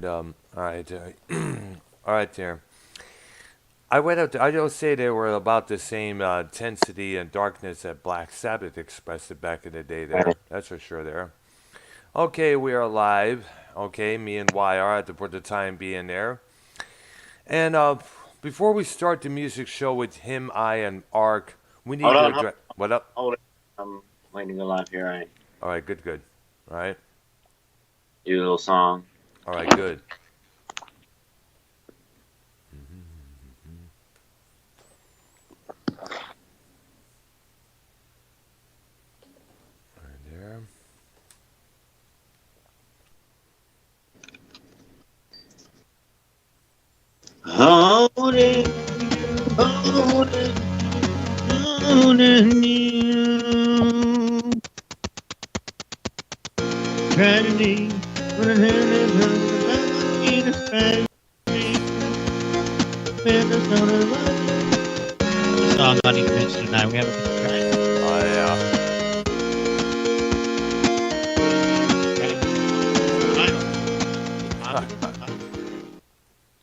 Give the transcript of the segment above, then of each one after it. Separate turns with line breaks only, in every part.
all right, all right, there. I went up. I don't say they were about the same intensity and darkness that Black Sabbath expressed it back in the day. There, that's for sure. There. Okay, we are live. Okay, me and YR at for the time being there. And before we start the music show with him, I, and Ark, we need
Hold
to
on,
address. What up?
hold on. I'm waiting a lot here. I
All right, good, good. All right,
do a little song.
all right, good. Right there.
Holding, holding, holding you. Tragedy.
Song on each mention tonight. We have a good track.
Oh yeah.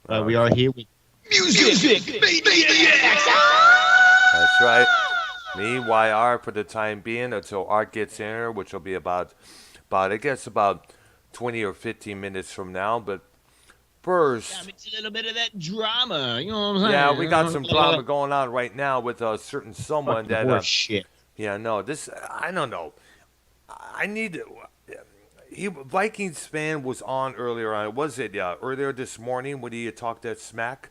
But we are here with music.
That's right. Me, YR for the time being until Art gets in here, which will be about I guess about 20 or 15 minutes from now. But first,
It's a little bit of that drama. You know what I'm saying?
yeah, we got some drama going on right now with a certain someone that.
Horse shit.
Yeah, no, this I don't know. I need. Vikings fan was on earlier on. Was it earlier this morning when he talked that smack?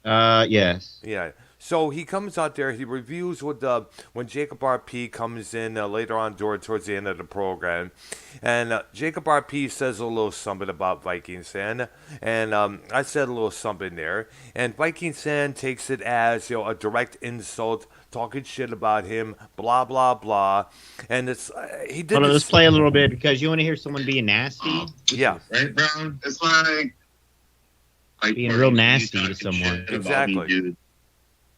Yes.
Yeah. So he comes out there. He reviews with when Jacob RP comes in later on towards the end of the program, and Jacob RP says a little something about Vikings fan, and I said a little something there, and Vikings fan takes it as a direct insult, talking shit about him, blah blah blah, and it's he did.
Hold on,
this,
let's play a little bit because you want to hear someone being nasty.
Yeah.
Right, Brown? It's like
Being real nasty to someone.
shit about
Exactly.
me, dude.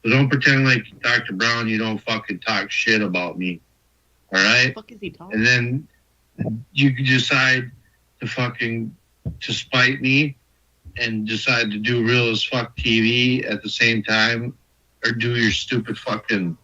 So don't pretend like Dr. Brown, you don't fucking talk shit about me. All right?
What the fuck is he talking?
And then you can decide to spite me and decide to do real as fuck TV at the same time, or do your stupid fucking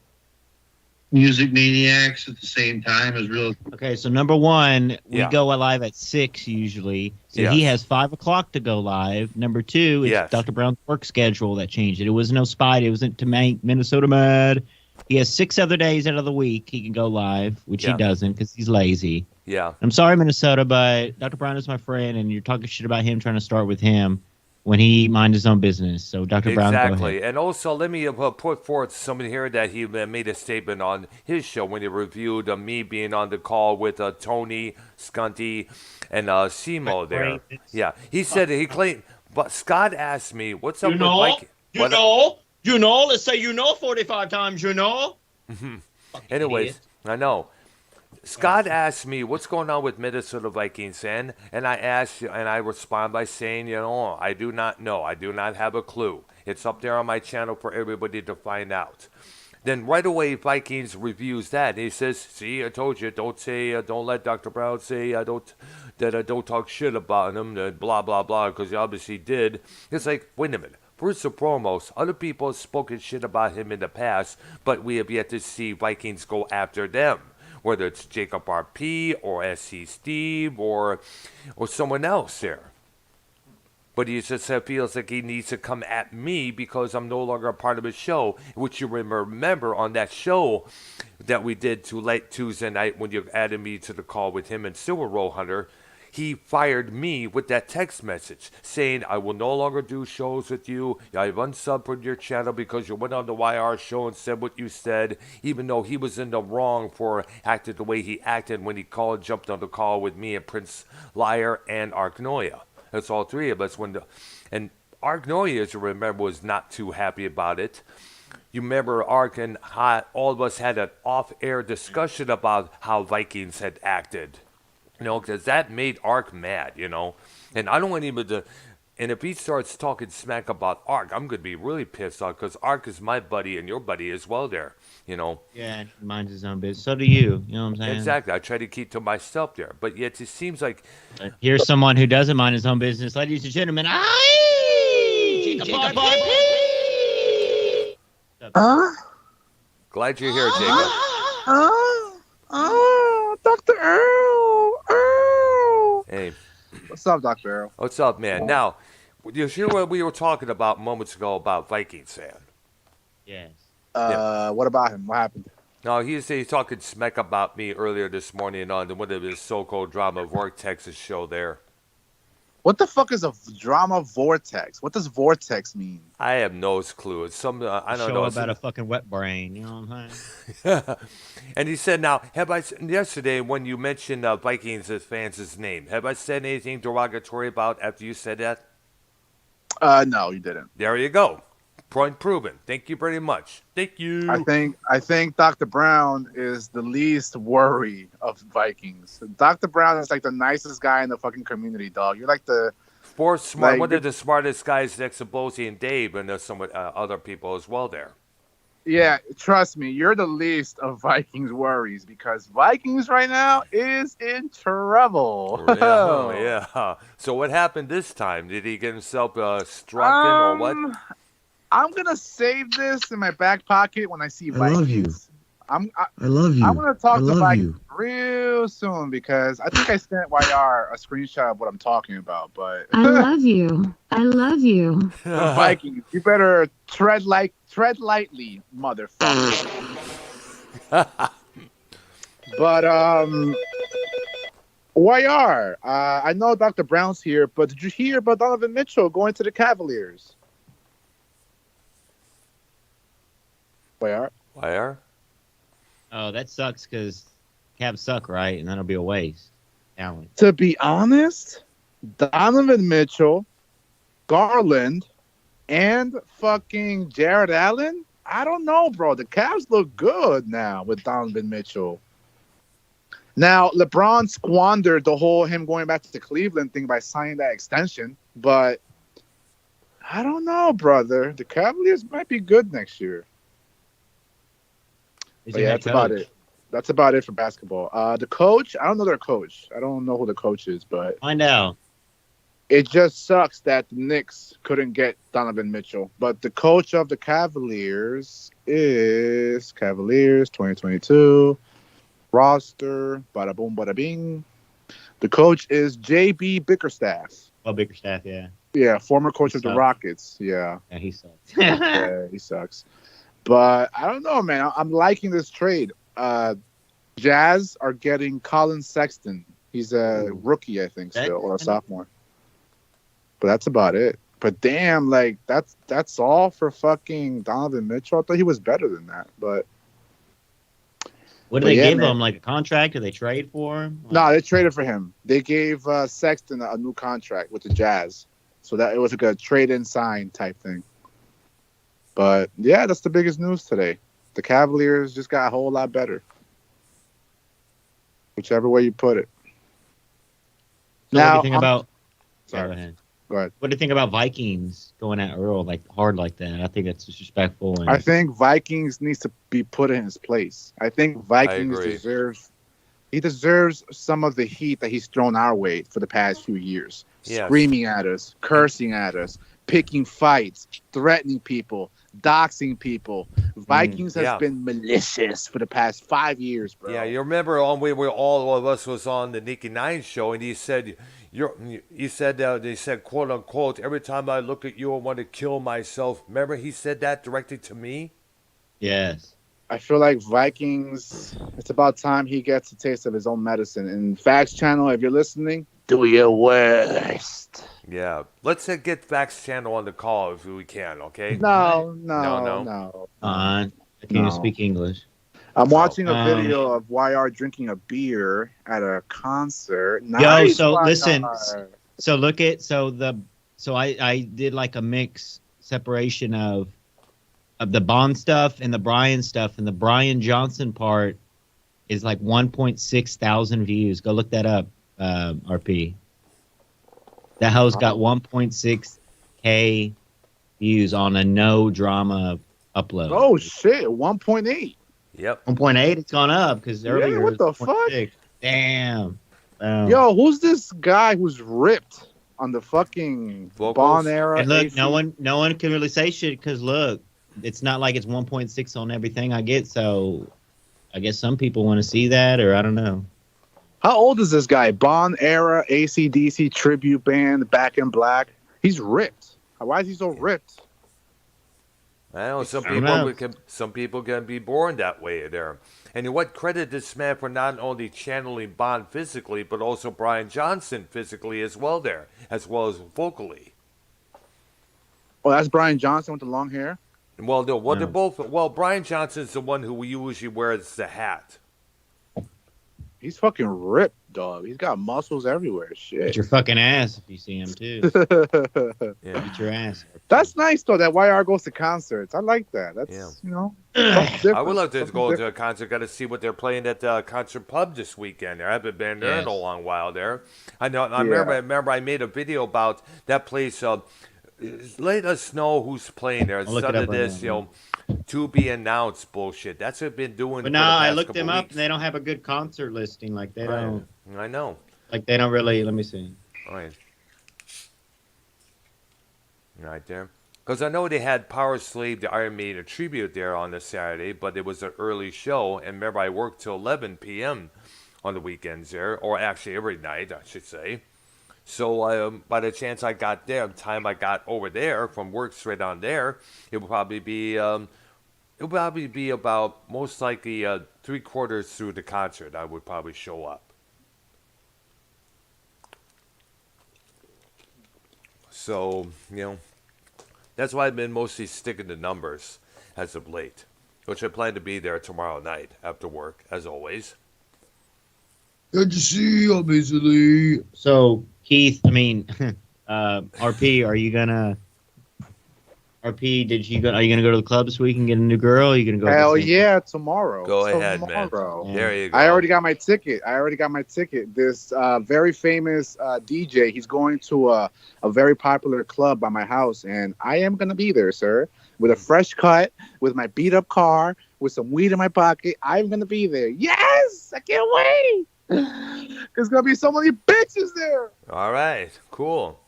music maniacs at the same time as real.
Okay, so number one, we
Yeah.
go live at 6 usually. So
Yes.
he has 5 o'clock to go live. Number two, it's
Yes.
Dr. Brown's work schedule that changed it. It was no spite. It wasn't to make Minnesota mad. He has 6 other days out of the week he can go live, which
Yeah.
he doesn't because he's lazy.
Yeah.
I'm sorry, Minnesota, but Dr. Brown is my friend, and you're talking shit about him trying to start with him when he mind his own business. So, Dr. Brown, go ahead.
Exactly. And also, let me put forth something here that he made a statement on his show when he reviewed me being on the call with Tony, Skunty, and Simo there. Yeah. He said he claimed, but Scott asked me, what's up with Mike?
Let's say 45 times,
Anyways, I know. Scott asked me what's going on with Minnesota Vikings, and I respond by saying, I do not know. I do not have a clue. It's up there on my channel for everybody to find out. Then right away, Vikings reviews that. He says, "See, I told you. Don't let Dr. Brown say I don't talk shit about him. Blah blah blah, because he obviously did." It's like, wait a minute. First and foremost, other people have spoken shit about him in the past, but we have yet to see Vikings go after them. Whether it's Jacob RP or SC Steve or someone else there. But he just feels like he needs to come at me because I'm no longer a part of his show, which you remember on that show that we did too late Tuesday night when you added me to the call with him and Silver Roll Hunter. He fired me with that text message saying, I will no longer do shows with you. I've unsubbed from your channel because you went on the YR show and said what you said, even though he was in the wrong for acting the way he acted when he jumped on the call with me and Prince Liar and Arknolia. That's all three of us. And Arknolia, as you remember, was not too happy about it. You remember Ark and all of us had an off-air discussion about how Vikings had acted. Because that made Ark mad, And I don't want even to And if he starts talking smack about Ark, I'm going to be really pissed off because Ark is my buddy and your buddy as well there, you know.
Yeah, he minds his own business. So do you. You know what I'm saying?
Exactly. I try to keep to myself there. But yet it seems like
Here's someone who doesn't mind his own business. Ladies and gentlemen,
glad you're here, Jacob.
Dr. Earl.
Hey,
What's up, Dr. Earl?
what's up, man? Now, you hear what we were talking about moments ago about Vikings fan?
Yes.
What about him? What happened?
No, he's talking smack about me earlier this morning on one of his so-called drama Vortex's show there.
What the fuck is a drama vortex? What does vortex mean?
I have no clue. It's some I don't
Show
know.
about a fucking wet brain. You know what I'm saying?
And he said, "Now, have I yesterday when you mentioned Vikings fans' name? Have I said anything derogatory about after you said that?"
No, you didn't.
There you go. Point proven. Thank you very much. Thank you.
I think Dr. Brown is the least worry of Vikings. Dr. Brown is like the nicest guy in the fucking community, dog. You're like the
Smart.
like,
One of the smartest guys next to Bosie and Dave, and there's some other people as well there.
yeah. Trust me, you're the least of Vikings worries because Vikings right now is in trouble.
Oh, yeah. So what happened this time? Did he get himself struck in or what?
I'm gonna save this in my back pocket when I see
I
Vikings.
love you.
I
love you.
I'm gonna talk
I
to
love
Vikings
you.
real soon because I think I sent YR a screenshot of what I'm talking about. But
I love you. I love you.
Vikings, you better tread lightly, motherfucker. But YR, I know Dr. Brown's here, but did you hear about Donovan Mitchell going to the Cavaliers? YR?
Where?
Oh, that sucks because Cavs suck, right? And that'll be a waste. Talent.
To be honest, Donovan Mitchell, Garland, and fucking Jared Allen, I don't know, bro. The Cavs look good now with Donovan Mitchell. Now, LeBron squandered the whole him going back to the Cleveland thing by signing that extension, but I don't know, brother. The Cavaliers might be good next year. But yeah, that's about it. That's about it for basketball. The coach, I don't know their coach. I don't know who the coach is, but
Find out.
it just sucks that the Knicks couldn't get Donovan Mitchell. But the coach of the Cavaliers is Cavaliers 2022 roster. Bada boom, bada bing. The coach is JB Bickerstaff.
Oh, Bickerstaff, yeah.
Yeah, former coach of the
Sucks.
Rockets. Yeah,
Yeah, he sucks.
yeah, he sucks. But I don't know, man. I'm liking this trade. Jazz are getting Colin Sexton. He's a rookie, I think, still, or a sophomore. But that's about it. But damn, like that's all for fucking Donovan Mitchell. I thought he was better than that. But
What do
But
they
yeah,
give
man.
him? Like a contract? Do they trade for him?
no, they traded for him. They gave Sexton a new contract with the Jazz, so that it was like a trade and sign type thing. But yeah, that's the biggest news today. The Cavaliers just got a whole lot better, whichever way you put it.
So
Now,
what do you think about?
sorry.
Go ahead.
Go ahead.
What do you think about Vikings going at Earl like hard like that? I think that's disrespectful. And
I think Vikings needs to be put in his place. I think Vikings
agree.
deserves some of the heat that he's thrown our way for the past few years.
Yes.
Screaming at us, cursing at us, picking fights, threatening people, doxing people. Vikings has
yeah.
been malicious for the past 5 years, bro.
Yeah, you remember we were all of us was on the Nicky Nine show, and he said, they said, quote unquote, every time I look at you, I want to kill myself. Remember, he said that directly to me.
yes.
I feel like Vikings, it's about time he gets a taste of his own medicine. And Facts Channel, if you're listening, do your worst.
Yeah, let's get Facts Channel on the call if we can. Okay.
No.
I can't even speak English.
I'm watching a
Um,
video of YR drinking a beer at a concert.
Yo,
Nice,
so
YR.
listen. So look at I did like a mix separation of the Bond stuff and the Brian stuff, and the Brian Johnson part is like 1.6 thousand views. Go look that up, RP. That host got 1.6K views on a no drama upload.
Oh shit, 1.8.
Yep.
1.8, it's gone up because earlier
what
it
the
was
fuck?
1.6. Damn.
Yo, who's this guy who's ripped on the fucking
Vocals?
Bond era?
And look,
AC?
no one can really say shit because look, it's not like it's 1.6 on everything I get. So I guess some people want to see that, or I don't know.
How old is this guy? Bond era AC/DC tribute band, Back in Black. He's ripped. Why is he so ripped?
I know some
I don't
people
know.
some people can be born that way there. And what credit this man for not only channeling Bond physically, but also Brian Johnson physically as well there, as well as vocally.
Oh, that's Brian Johnson with the long hair.
Well, no, well, they're
No.
both. Well, Brian Johnson's the one who usually wears the hat.
He's fucking ripped, dog. He's got muscles everywhere.
Eat
Shit.
your fucking ass if you see him too.
Yeah.
Eat your ass.
That's nice though. That YR goes to concerts. I like that. That's
Yeah.
something
I would love to
different.
go
Something
to a concert. Got to see what they're playing at the concert pub this weekend. There, I haven't been there in a
Yes.
long while. There, I know. I
Yeah.
remember. I made a video about that place. Let us know who's playing there.
I'll look
Instead
it
of
up right
this,
now.
to be announced bullshit. That's what I've been doing.
But
for
no,
the
I
past
looked
couple
them up
weeks.
and they don't have a good concert listing. Like they don't.
I know.
Like they don't really. Let me see.
Right. Right there. Because I know they had Power Slave, the Iron Maiden tribute there on the Saturday, but it was an early show. And remember, I worked till 11 p.m. on the weekends there, or actually every night, I should say. So by the chance I got there, the time I got over there from work straight on there, it would probably be about most likely 3/4 through the concert. I would probably show up. So that's why I've been mostly sticking to numbers as of late, which I plan to be there tomorrow night after work, as always.
Good to see you, basically.
So Keith, I mean, RP, are you gonna? RP, are you gonna go to the club this week and get a new girl? Or are you gonna go?
Hell
to the same-
yeah, tomorrow.
Go ahead, man.
Tomorrow.
There you go.
I already got my ticket. This very famous DJ, he's going to a very popular club by my house, and I am going to be there, sir, with a fresh cut, with my beat-up car, with some weed in my pocket. I'm going to be there. Yes! I can't wait! There's going to be so many bitches there!
All right, cool.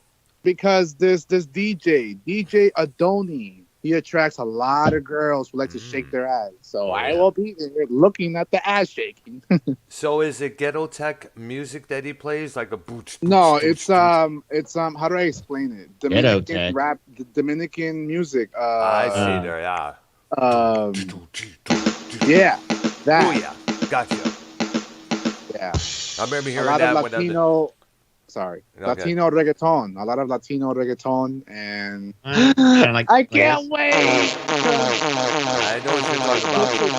Because this DJ Adoni, he attracts a lot of girls who like to shake their ass. So I will be there looking at the ass shaking.
So is it ghetto tech music that he plays, like a booch?
No, it's how do I explain it?
Ghetto
Dominican
tech.
rap, Dominican music.
I see there, yeah.
Yeah,
Oh
that.
yeah, gotcha.
Yeah,
I remember
a
hearing
lot
that
of
when
Latino. Sorry,
Okay.
Latino reggaeton. A lot of Latino reggaeton, and
Kinda like-
I can't wait.
I know what you're talking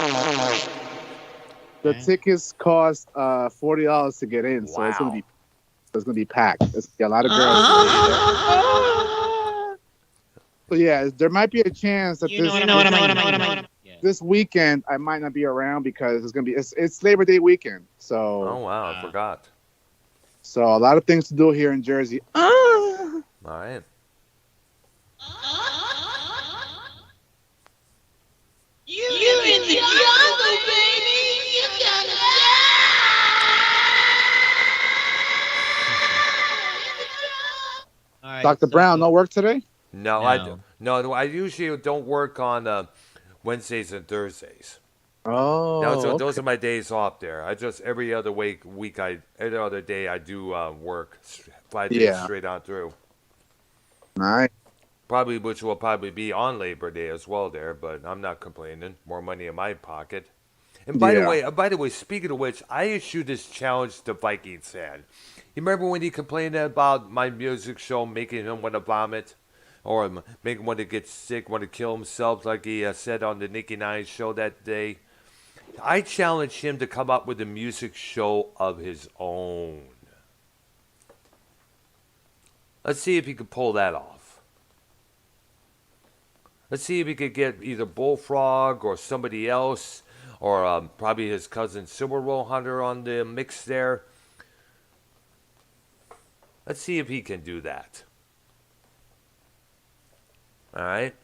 about.
The tickets cost $40 to get in, so it's
Wow.
gonna be packed. There's gonna be a lot of girls. So yeah, there might be a chance that this weekend I might not be around because it's Labor Day weekend. So
Oh wow, I forgot.
So a lot of things to do here in Jersey.
All right.
You in the jungle, baby. You gotta
All right,
Dr.
so-
Brown, no work today?
No, I usually don't work on Wednesdays and Thursdays.
Oh,
Those are my days off there. I just every other every other day I do work 5 days
Yeah.
straight on through.
nice.
Which will probably be on Labor Day as well there, but I'm not complaining. More money in my pocket. And by the way, speaking of which, I issued this challenge to Vikings fan. You remember when he complained about my music show making him want to vomit? Or making him want to get sick, want to kill himself, like he said on the Nicky Nine show that day? I challenged him to come up with a music show of his own. Let's see if he could pull that off. Let's see if he could get either Bullfrog or somebody else, or probably his cousin Silver Roll Hunter on the mix there. Let's see if he can do that. All right.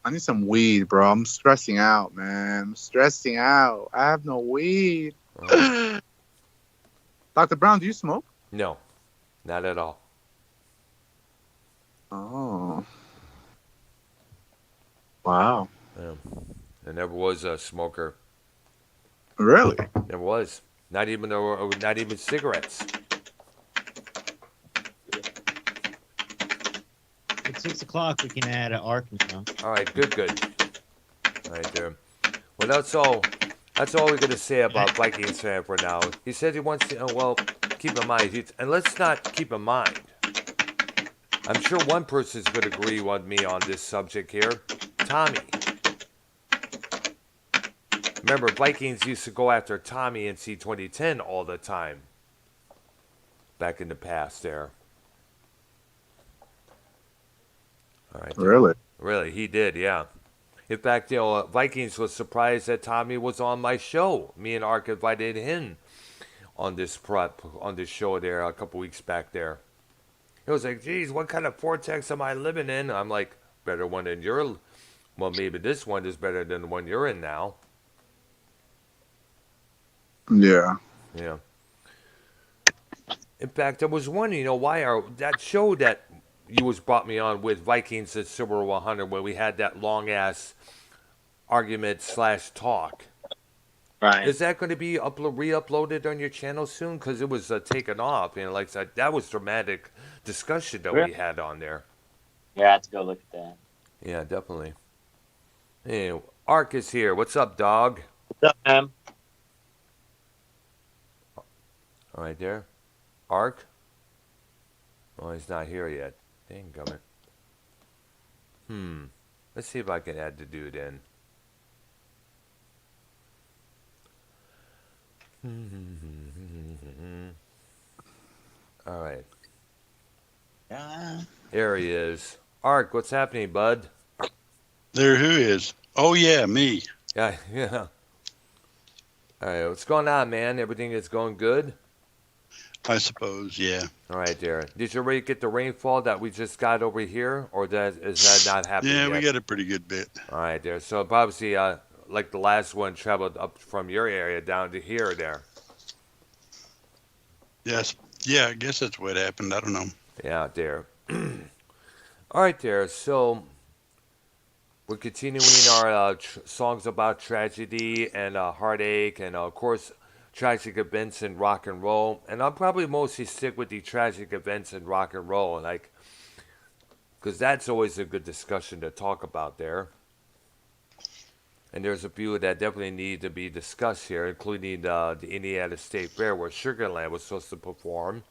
I need some weed, bro. I'm stressing out, man. I'm stressing out. I have no weed.
Oh,
Dr. Brown, do you smoke?
no, not at all.
Oh. Wow.
I never was a smoker.
Really?
Never was. Not even cigarettes.
At 6 o'clock, we can add an Arkansas.
All right, good. All right, there. Well, that's all. That's all we're gonna say about Vikings fan for now. He said he wants to. Well, keep in mind, and let's not keep in mind. I'm sure one person's gonna agree with me on this subject here. Tommy. Remember, Vikings used to go after Tommy in C2010 all the time. Back in the past, there. All right. There.
Really?
Really, he did, yeah. In fact, Vikings was surprised that Tommy was on my show. Me and Ark invited him on this show there a couple weeks back there. He was like, geez, what kind of vortex am I living in? I'm like, better one than your... Well, maybe this one is better than the one you're in now.
Yeah.
Yeah. In fact, I was wondering, why that show that you was brought me on with Vikings at Silver 100 when we had that long-ass argument/talk.
Right.
Is that going to be re-uploaded on your channel soon? Because it was taken off. Like I said, that was dramatic discussion that we had on there.
Yeah, I have to go look at that.
Yeah, definitely. Hey, Ark is here. What's up, dog?
What's up, man?
All right, there. Ark? Oh, he's not here yet. Dang gummit. Let's see if I can add the dude in. All right. There he is. Ark, what's happening, bud?
There who is? Oh, yeah, me.
Yeah. All right, what's going on, man? Everything is going good?
I suppose, yeah.
All right, there. Did you already get the rainfall that we just got over here, or is that not happening
Yeah,
yet?
we got a pretty good bit.
All right, there. So obviously, like the last one traveled up from your area down to here, there.
Yes. Yeah, I guess that's what happened. I don't know.
Yeah, there. All right, there. So we're continuing our songs about tragedy and heartache, and of course, tragic events in rock and roll. And I'll probably mostly stick with the tragic events in rock and roll, because that's always a good discussion to talk about there. And there's a few that definitely need to be discussed here, including the Indiana State Fair where Sugarland was supposed to perform,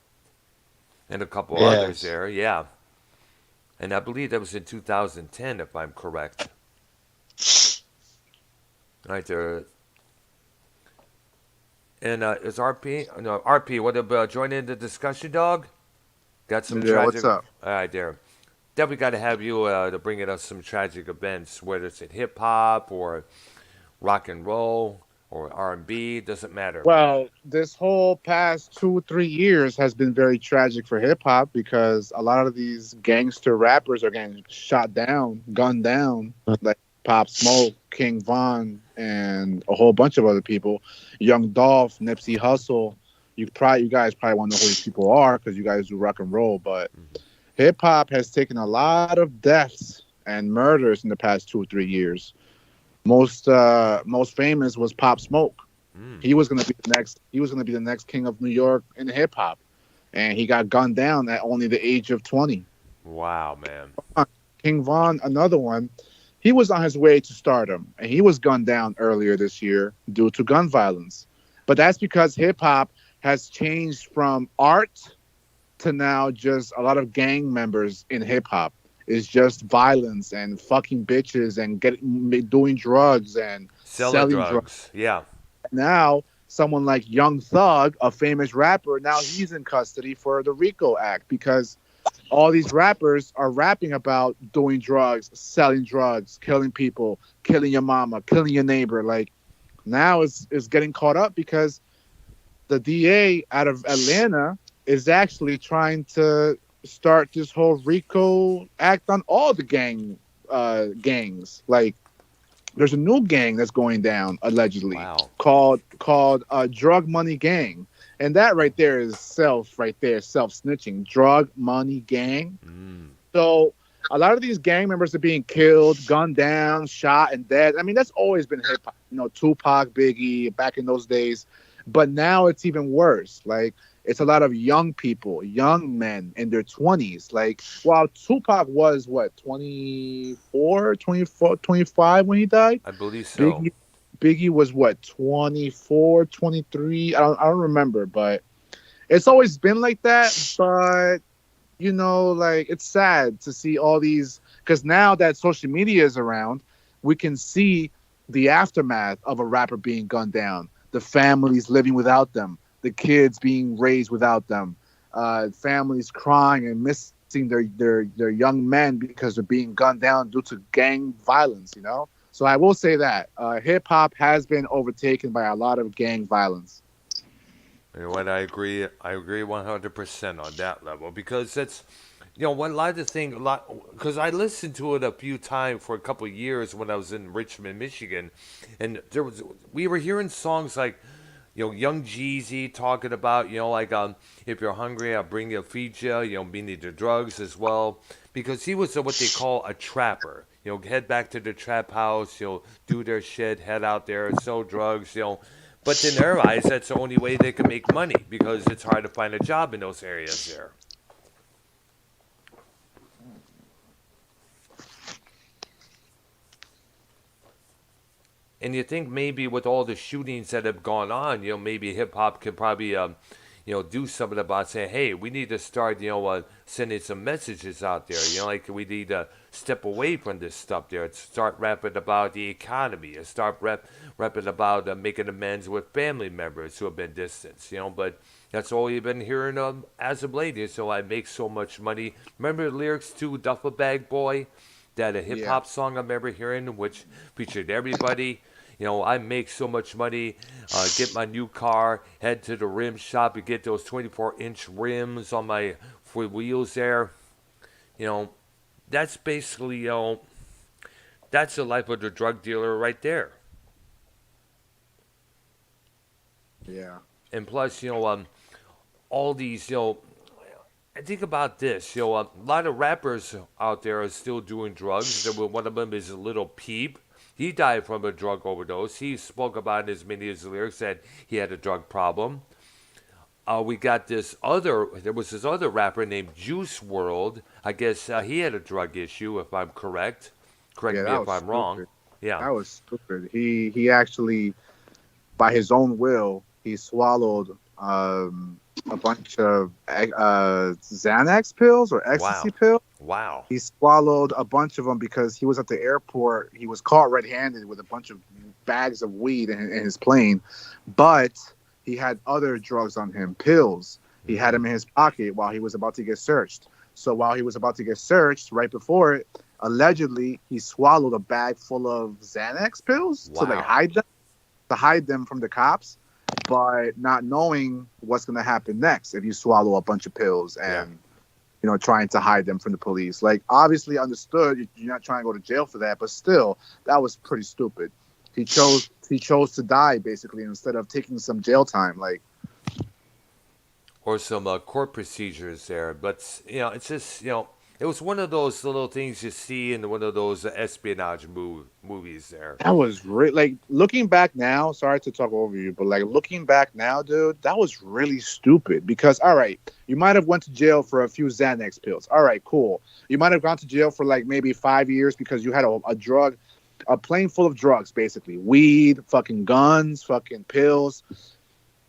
and a couple others there. Yeah. And I believe that was in 2010, if I'm correct. Right there. And is RP? No, RP, what about joining the discussion, dog? Got some tragic...
What's up?
All right, there. Definitely got to have you to bring in us some tragic events, whether it's in hip-hop or rock and roll or R&B, doesn't matter.
Well, this whole past 2-3 years has been very tragic for hip-hop because a lot of these gangster rappers are getting shot down, gunned down, like Pop Smoke, King Von, and a whole bunch of other people. Young Dolph, Nipsey Hussle. You guys probably won't know who these people are because you guys do rock and roll, but hip-hop has taken a lot of deaths and murders in the past 2 or 3 years. Most famous was Pop Smoke. He was gonna be the next king of New York in hip hop, and he got gunned down at only the age of 20.
Wow, man.
King Von, another one, he was on his way to stardom, and he was gunned down earlier this year due to gun violence. But that's because hip hop has changed from art to now just a lot of gang members in hip hop. It's just violence and fucking bitches and doing drugs and selling drugs.
Yeah.
Now, someone like Young Thug, a famous rapper, now he's in custody for the RICO Act because all these rappers are rapping about doing drugs, selling drugs, killing people, killing your mama, killing your neighbor. Like, now it's getting caught up because the DA out of Atlanta is actually trying to start this whole RICO act on all the gangs. Like, there's a new gang that's going down allegedly called Drug Money Gang, and that right there is self snitching. Drug Money Gang. So a lot of these gang members are being killed, gunned down, shot, and dead. I mean, that's always been hip hop. You know, Tupac, Biggie, back in those days. But now it's even worse. Like, it's a lot of young people, young men in their 20s. Like, while Tupac was, 24, 25 when he died?
I believe so.
Biggie was, 24, 23? I don't remember, but it's always been like that. But, you know, like, it's sad to see all these, because now that social media is around, we can see the aftermath of a rapper being gunned down, the families living without them, the kids being raised without them, families crying and missing their young men because they're being gunned down due to gang violence, you know? So I will say that hip-hop has been overtaken by a lot of gang violence.
You know what? I agree 100% on that level, because that's, you know, one lot of the thing, because I listened to it a few times for a couple of years when I was in Richmond, Michigan, and we were hearing songs like, you know, Young Jeezy talking about, you know, like, if you're hungry, I'll bring you, feed you, you know, meaning the drugs as well, because he was what they call a trapper. You know, head back to the trap house, you know, do their shit, head out there, sell drugs, you know. But in their eyes, that's the only way they can make money, because it's hard to find a job in those areas there. And you think maybe with all the shootings that have gone on, you know, maybe hip hop could probably, you know, do something about saying, hey, we need to start, you know, sending some messages out there. You know, like we need to step away from this stuff there. Start rapping about the economy. And start rapping about making amends with family members who have been distanced. You know, but that's all you've been hearing as of late. So I make so much money. Remember the lyrics to Duffel Bag Boy? That a hip hop song I remember hearing, which featured everybody. You know, I make so much money, get my new car, head to the rim shop and get those 24-inch rims on my four wheels there. You know, that's basically, you know, that's the life of the drug dealer right there.
Yeah.
And plus, you know, all these, you know, I think about this, you know, a lot of rappers out there are still doing drugs. One of them is a Little Peep. He died from a drug overdose. He spoke about in as many of his lyrics that he had a drug problem. We got there was this other rapper named Juice WRLD. I guess he had a drug issue, if I'm correct. Correct me if I'm wrong. Yeah.
That was stupid. He actually, by his own will, he swallowed a bunch of Xanax pills or ecstasy pills.
Wow.
He swallowed a bunch of them because he was at the airport. He was caught red-handed with a bunch of bags of weed in his plane, but he had other drugs on him, pills. He had them in his pocket while he was about to get searched. So while he was about to get searched, right before it, allegedly, he swallowed a bag full of Xanax pills to hide them from the cops, but not knowing what's going to happen next if you swallow a bunch of pills and, you know, trying to hide them from the police. Like, obviously understood you're not trying to go to jail for that, but still, that was pretty stupid. He chose to die, basically, instead of taking some jail time. Like,
or some court procedures there. But, you know, it's just, you know, it was one of those little things you see in one of those espionage movies there.
That was like, looking back now, sorry to talk over you, but like looking back now, dude, that was really stupid because, all right, you might have went to jail for a few Xanax pills. All right, cool. You might have gone to jail for like maybe 5 years because you had a plane full of drugs, basically. Weed, fucking guns, fucking pills.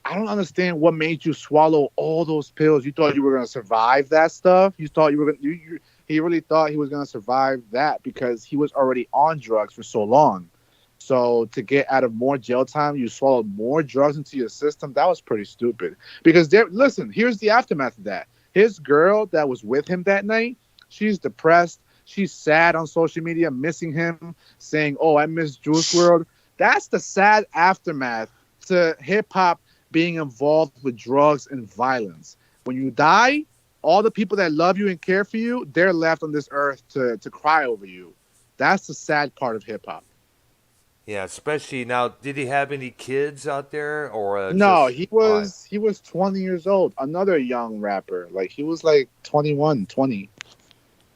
I don't understand what made you swallow all those pills. You thought you were going to survive that stuff? You thought you were going to... He really thought he was going to survive that because he was already on drugs for so long. So to get out of more jail time, you swallowed more drugs into your system. That was pretty stupid. Because, listen, here's the aftermath of that. His girl that was with him that night, she's depressed. She's sad on social media, missing him, saying, oh, I miss Juice WRLD. That's the sad aftermath to hip-hop being involved with drugs and violence. When you die, all the people that love you and care for you, they're left on this earth to cry over you. That's the sad part of hip hop.
Yeah, especially now. Did he have any kids out there, or
No,
just?
he was 20 years old. Another young rapper. Like he was like 21, 20.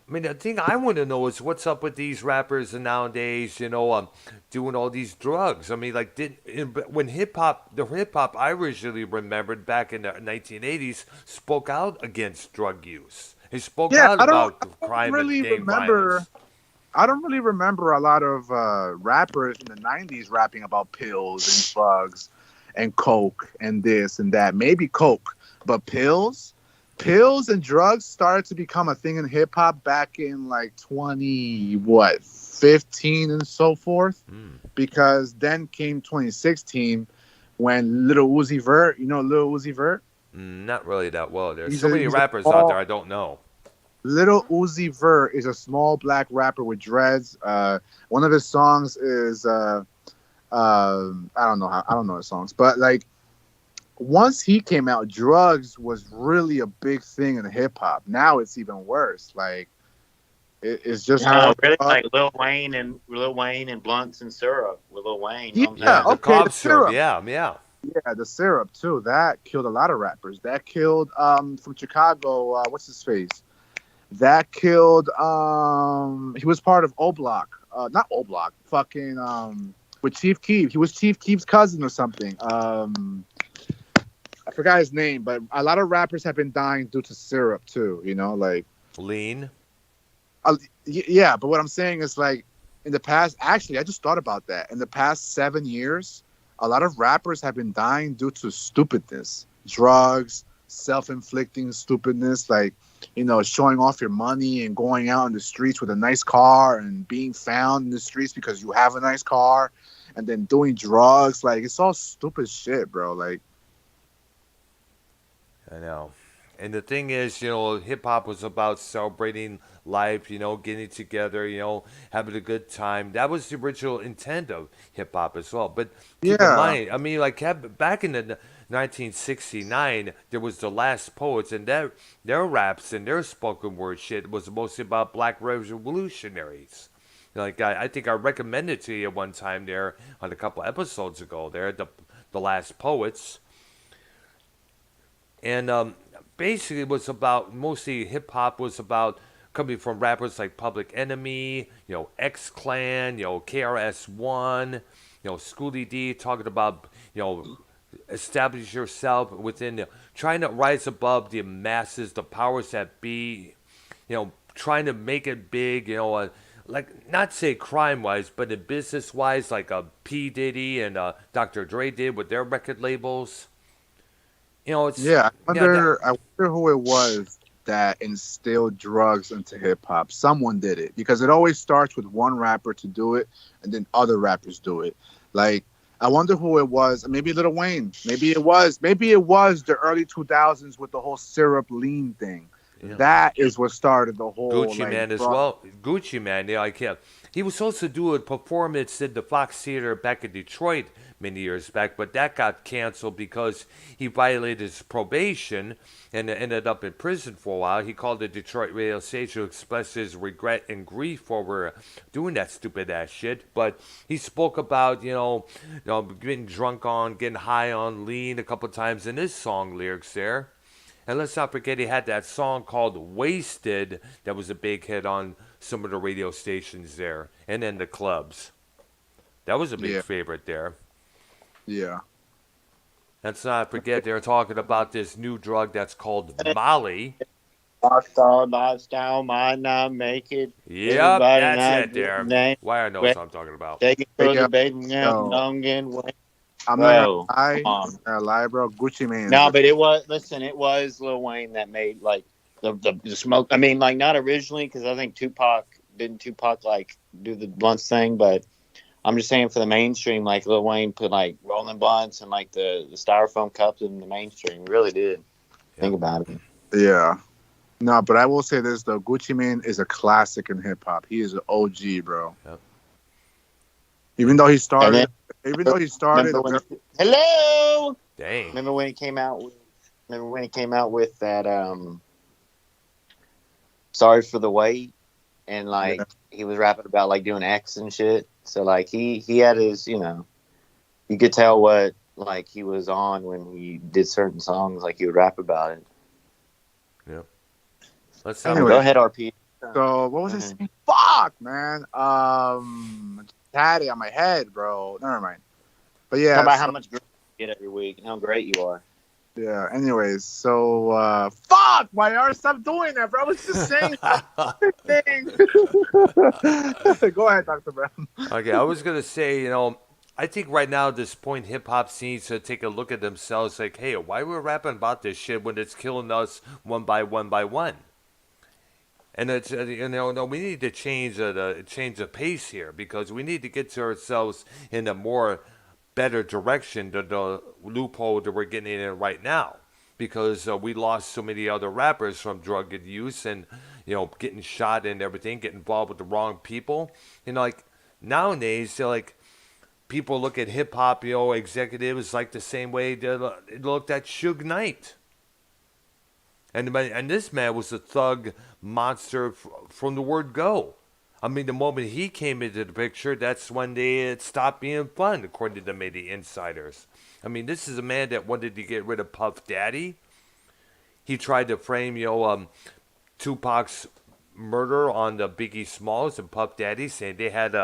I mean, the thing I want to know is what's up with these rappers nowadays. Doing all these drugs. I mean, like, when the hip hop I originally remembered back in the 1980s spoke out against drug use. He spoke
Yeah,
out
I
about
don't
crime
really
and gang
remember.
violence.
I don't really remember a lot of rappers in the 90s rapping about pills and drugs and coke and this and that. Maybe coke, but pills and drugs started to become a thing in hip hop back in like 15 and so forth. Because then came 2016 when Little Uzi Vert, Little Uzi Vert?
Not really that well. There's
He's
so
a-
many
he's a
rappers
small-
out there I don't know.
Little Uzi Vert is a small black rapper with dreads. One of his songs is I don't know his songs, but like once he came out, drugs was really a big thing in hip hop. Now it's even worse. Like it's just
really like Lil Wayne and blunts and syrup with Lil Wayne. You know what I'm
Yeah,
saying?
The cob
the
syrup.
syrup.
Yeah.
Yeah, the syrup too. That killed a lot of rappers. That killed from Chicago. What's his face? That killed. He was part of O Block. Not O Block. Fucking with Chief Keef. He was Chief Keef's cousin or something. I forgot his name, but a lot of rappers have been dying due to syrup too. Like
Lean.
yeah. But what I'm saying is like in the past. Actually, I just thought about that. In the past 7 years, a lot of rappers have been dying due to stupidness, drugs, self-inflicting stupidness, like showing off your money and going out in the streets with a nice car and being found in the streets because you have a nice car, and then doing drugs. Like it's all stupid shit, bro. Like
I know. And the thing is, hip hop was about celebrating life, getting together, having a good time. That was the original intent of hip hop as well. But keep in
Yeah.
mind, I mean, like back in the 1969, there was the Last Poets, and their raps and their spoken word shit was mostly about black revolutionaries. Like I think I recommended to you one time there on a couple episodes ago there, the Last Poets. And basically it was about, mostly hip hop was about coming from rappers like Public Enemy, X Clan, KRS-One, Schoolie D, talking about, establish yourself within, trying to rise above the masses, the powers that be, trying to make it big, like not say crime wise, but in business wise, like P Diddy and Dr. Dre did with their record labels. It's
I wonder who it was that instilled drugs into hip hop. Someone did it because it always starts with one rapper to do it, and then other rappers do it. Like I wonder who it was. Maybe Lil Wayne. Maybe it was the early 2000s with the whole syrup lean thing.
Yeah.
That is what started the whole
Gucci Man as well. Gucci Man, he was supposed to do a performance at the Fox Theater back in Detroit many years back, but that got canceled because he violated his probation and ended up in prison for a while. He called the Detroit radio station to express his regret and grief over doing that stupid ass shit. But he spoke about, getting drunk on, getting high on lean a couple times in his song lyrics there. And let's not forget he had that song called Wasted that was a big hit on some of the radio stations there and in the clubs. That was a big favorite there.
Yeah.
Let's not forget they're talking about this new drug that's called Molly.
Rockstar lifestyle might not make it.
Yep,
Everybody
that's
not
it there.
name.
Wire knows what I'm talking about.
Take it for
Yeah.
the baby now.
No.
Don't get away.
I'm
Bro,
not gonna
come on.
lie, bro. Gucci Man.
No, but it was Lil Wayne that made like the smoke. I mean, like not originally because I think Tupac like do the blunts thing, but I'm just saying for the mainstream, like Lil Wayne put like rolling blunts and like the styrofoam cups in the mainstream. He really did. Think about it.
Yeah. No, but I will say this though. Gucci Man is a classic in hip hop. He is an OG, bro.
Yep.
Even though he started.
Remember when- Hello.
Dang.
Remember when he came out with Remember when he came out with that "Sorry for the Wait," and like he was rapping about like doing X and shit. So like he had his, you know, you could tell what like he was on when he did certain songs. Like he would rap about it.
Yep. Let's
Anyway.
Go ahead, RP.
So what was I saying? Fuck, man. Tatty on my head, bro. Never mind. But yeah.
Talk about how much growth you get every week and how great you are.
Yeah. Anyways, so fuck, Mayar, stop doing that, bro. I was just saying thing. Go ahead, Dr. Brown.
Okay, I was gonna say, you know, I think right now at this point, hip hop needs to take a look at themselves. Like, hey, why we're rapping about this shit when it's killing us one by one by one? And it's you know, no, we need to change the pace here because we need to get to ourselves in a more better direction than the loophole that we're getting in right now. Because we lost so many other rappers from drug use and, you know, getting shot and everything, getting involved with the wrong people. You know, like nowadays, they're like people look at hip hop, you know, executives like the same way they looked at Suge Knight. And this man was a thug monster from the word go. I mean, the moment he came into the picture, that's when it stopped being fun, according to many insiders. I mean, this is a man that wanted to get rid of Puff Daddy. He tried to frame, you know, Tupac's murder on the Biggie Smalls and Puff Daddy, saying they had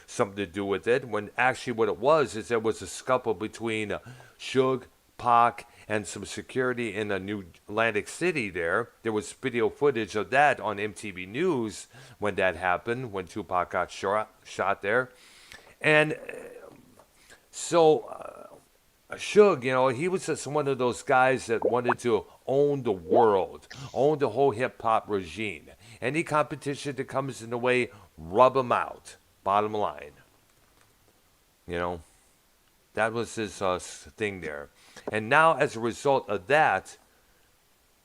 something to do with it. When actually what it was is there was a scuffle between Suge, Pac, and some security in a New Atlantic City there. There was video footage of that on MTV News when that happened, when Tupac got shot there. And so Suge, you know, he was just one of those guys that wanted to own the world, own the whole hip-hop regime. Any competition that comes in the way, rub him out. Bottom line. You know, that was his thing there. And now, as a result of that,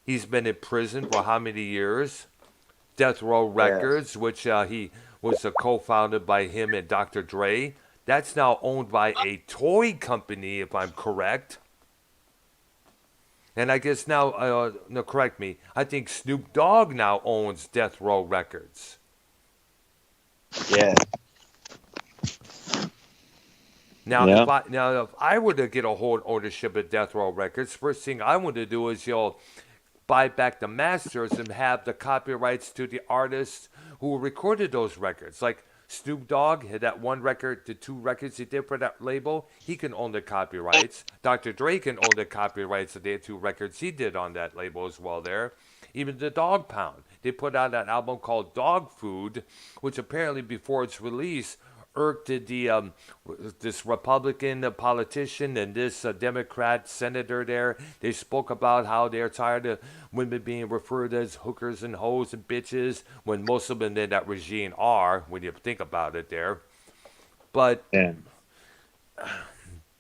he's been in prison for how many years? Death Row Records, which he was co-founded by him and Dr. Dre. That's now owned by a toy company, if I'm correct. And I guess now, no, correct me, I think Snoop Dogg now owns Death Row Records.
Yeah.
Now, if I were to get a hold ownership of Death Row Records, first thing I want to do is, you know, buy back the masters and have the copyrights to the artists who recorded those records. Like Snoop Dogg had that one record, the 2 records he did for that label, he can own the copyrights. Dr. Dre can own the copyrights of the 2 records he did on that label as well there. Even the Dog Pound. They put out an album called Dog Food, which apparently before its release irked the this Republican politician and this Democrat senator there. They spoke about how they're tired of women being referred as hookers and hoes and bitches when most of them in that regime are, when you think about it there. But, you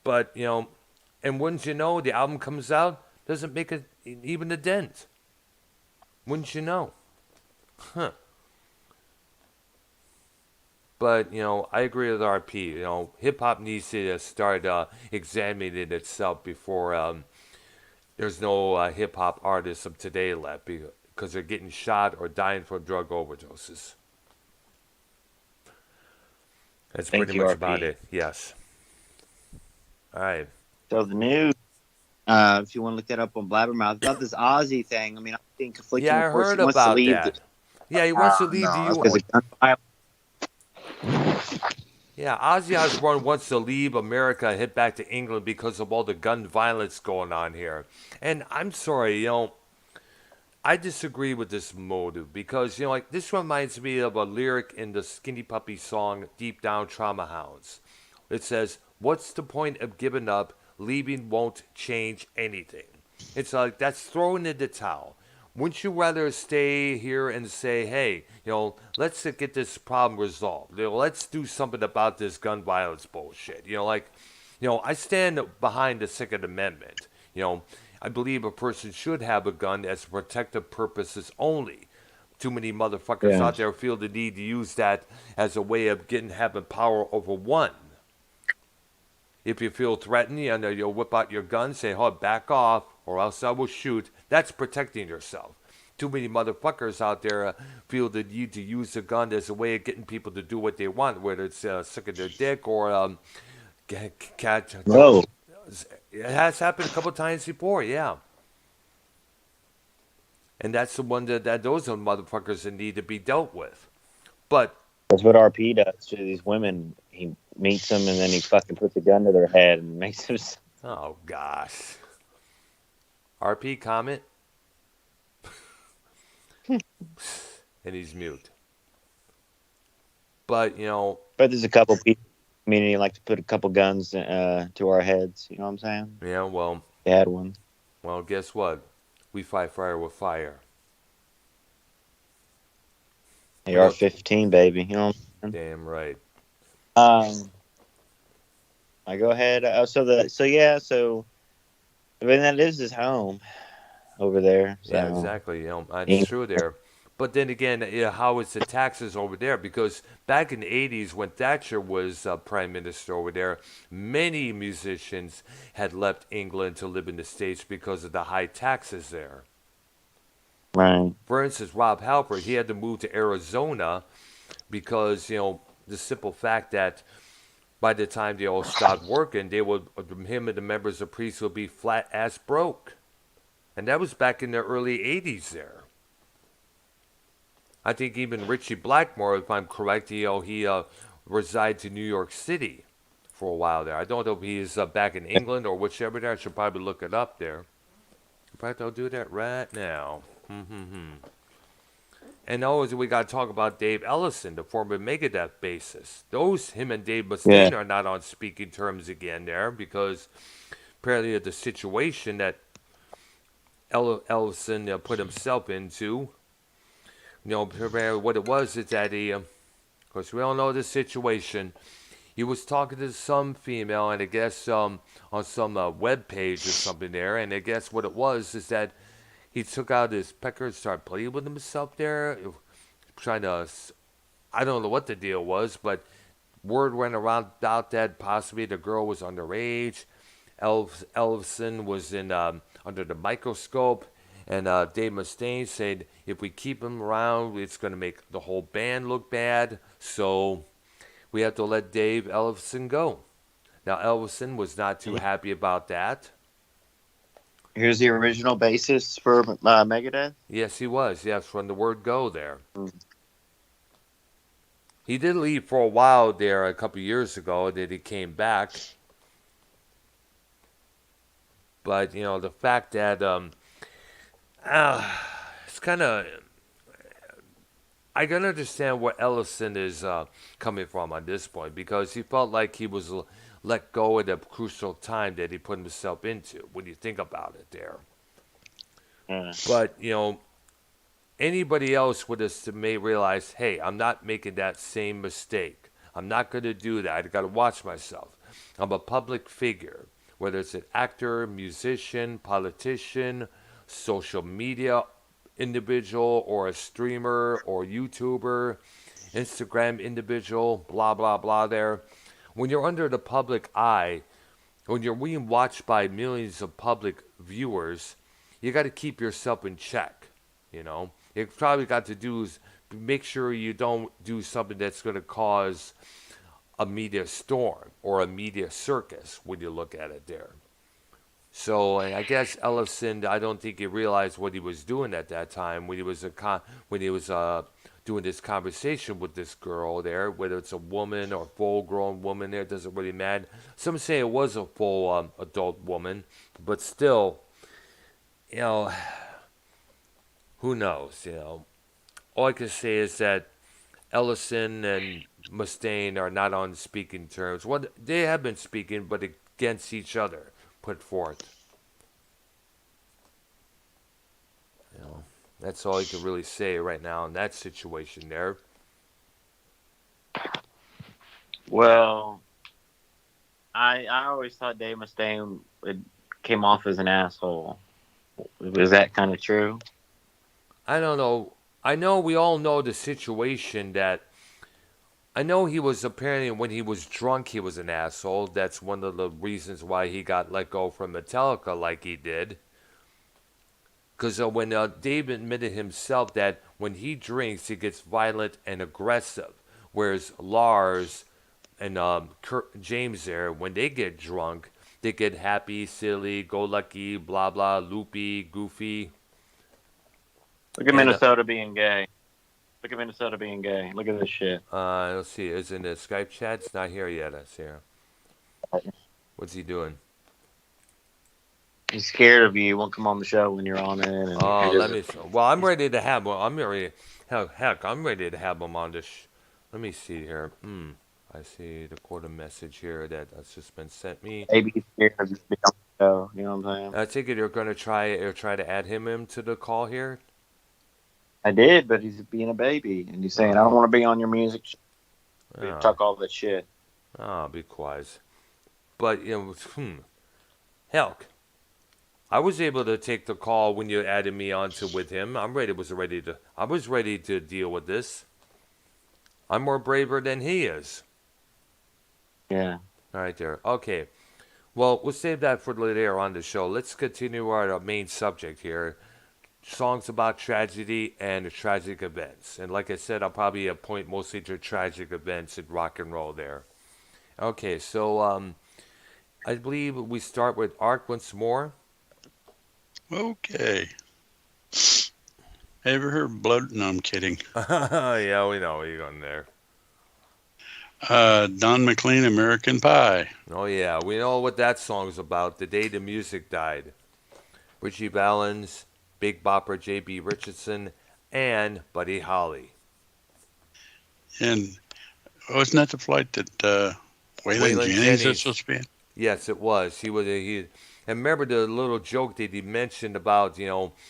know, and wouldn't you know, the album comes out, doesn't make even a dent. Wouldn't you know? Huh. But, you know, I agree with RP. You know, hip-hop needs to start examining itself before there's no hip-hop artists of today left because they're getting shot or dying from drug overdoses. That's pretty much about it. Yes. All right.
So the news, if you want to look that up on Blabbermouth, about this Ozzy thing. I mean, I think conflicting
I
reports.
heard
He wants to
about
leave
that. Yeah, he wants to leave the
because of gun violence.
Yeah, Ozzy Osbourne wants to leave America and head back to England because of all the gun violence going on here. And I'm sorry, you know, I disagree with this motive because, you know, like this reminds me of a lyric in the Skinny Puppy song Deep Down Trauma Hounds. It says, "What's the point of giving up? Leaving won't change anything." It's like that's throwing in the towel. Wouldn't you rather stay here and say, hey, you know, let's get this problem resolved. You know, let's do something about this gun violence bullshit. You know, like, you know, I stand behind the Second Amendment. You know, I believe a person should have a gun as protective purposes only. Too many motherfuckers out there feel the need to use that as a way of having power over one. If you feel threatened, you know, you'll whip out your gun, say, oh, back off. or else I will shoot. That's protecting yourself. Too many motherfuckers out there feel the need to use a gun as a way of getting people to do what they want, whether it's sucking their dick or catch.
No.
It has happened a couple times before, yeah. And that's the one that those are motherfuckers that need to be dealt with. But
That's what RP does to these women. He meets them and then he fucking puts a gun to their head and makes them.
oh gosh, RP comment, and he's mute. But
But there's a couple people in the community like to put a couple guns to our heads. You know what I'm saying?
yeah, well,
They had one.
well, guess what? We fight fire with fire.
AR-15, baby. You know.
Damn right.
I go ahead. So I mean, that is his home over there. So.
Yeah, exactly. It's true there. But then again, how is the taxes over there? Because back in the 80s, when Thatcher was prime minister over there, many musicians had left England to live in the States because of the high taxes there.
Right.
For instance, Rob Halpert, he had to move to Arizona because, the simple fact that by the time they all stopped working, him and the members of Priest would be flat ass broke. And that was back in the early 80s there. I think even Richie Blackmore, if I'm correct, he resided in New York City for a while there. I don't know if he's back in England or whichever there. I should probably look it up there. In fact, I'll do that right now. And always we got to talk about Dave Ellison, the former Megadeth bassist. Him and Dave Mustaine are not on speaking terms again there because apparently of the situation that Ellison put himself into. What it was is that of course, we all know the situation. He was talking to some female, and I guess on some web page or something there, and I guess what it was is that he took out his pecker and started playing with himself there, trying to, I don't know what the deal was, but word went around about that possibly the girl was underage. Ellison was under the microscope, and Dave Mustaine said if we keep him around, it's going to make the whole band look bad, so we have to let Dave Ellison go. Now, Ellison was not too happy about that.
Here's the original bassist for Megadeth.
Yes, he was. Yes, from the word go there. He did leave for a while there a couple years ago, and then he came back. But, the fact that it's kind of... I can understand where Ellison is coming from on this point, because he felt like he was let go at a crucial time that he put himself into, when you think about it there. But, anybody else would have may realize, hey, I'm not making that same mistake. I'm not going to do that. I got to watch myself. I'm a public figure, whether it's an actor, musician, politician, social media individual, or a streamer, or YouTuber, Instagram individual, blah, blah, blah there. When you're under the public eye, when you're being watched by millions of public viewers, you got to keep yourself in check, You probably got to do is make sure you don't do something that's going to cause a media storm or a media circus when you look at it there. So, and I guess Ellison, I don't think he realized what he was doing at that time when he was doing this conversation with this girl there, whether it's a woman or full-grown woman there, doesn't really matter. Some say it was a full adult woman, but still, who knows, All I can say is that Ellison and Mustaine are not on speaking terms. Well, they have been speaking, but against each other, put forth. That's all I can really say right now in that situation there.
Well, I always thought Dave Mustaine came off as an asshole. Is that kind of true?
I don't know. I know we all know the situation that... I know he was apparently, when he was drunk, he was an asshole. That's one of the reasons why he got let go from Metallica like he did. Because when Dave admitted himself that when he drinks, he gets violent and aggressive, whereas Lars and James there, when they get drunk, they get happy, silly, go lucky, blah blah, loopy, goofy.
Look at
And,
Minnesota being gay. Look at Minnesota being gay. Look at this shit.
Let's see, is in the Skype chat? It's not here yet. It's here. What's he doing?
He's scared of you. He won't come on the show when you're on it. And
Oh, let me. Well, I'm ready to have. Well, I'm ready. Heck, I'm ready to have him on this. Let me see here. I see the quarter message here that's just been sent me.
Maybe he's scared of you to be on the show. You know what I'm saying?
I take it you're gonna try to add him into the call here.
I did, but he's being a baby, and he's saying, "I don't want to be on your music show."
Oh.
Talk all that shit.
Oh, be quiet. But heck, I was able to take the call when you added me onto with him. I was ready to deal with this. I'm more braver than he is.
Yeah.
All right, there. Okay. Well, we'll save that for later on the show. Let's continue our main subject here. Songs about tragedy and tragic events. And like I said, I'll probably point mostly to tragic events in rock and roll there. Okay, so I believe we start with Ark once more.
Okay. Ever heard blood? No, I'm kidding.
Yeah, we know you're going there.
Don Mclean American Pie.
Oh, yeah, we know what that song's about. The day the music died. Richie Valens, Big Bopper J.B. Richardson, and Buddy Holly.
And wasn't that the flight that Waylon Jennings was supposed to be in?
Yes, it was. And remember the little joke that he mentioned about,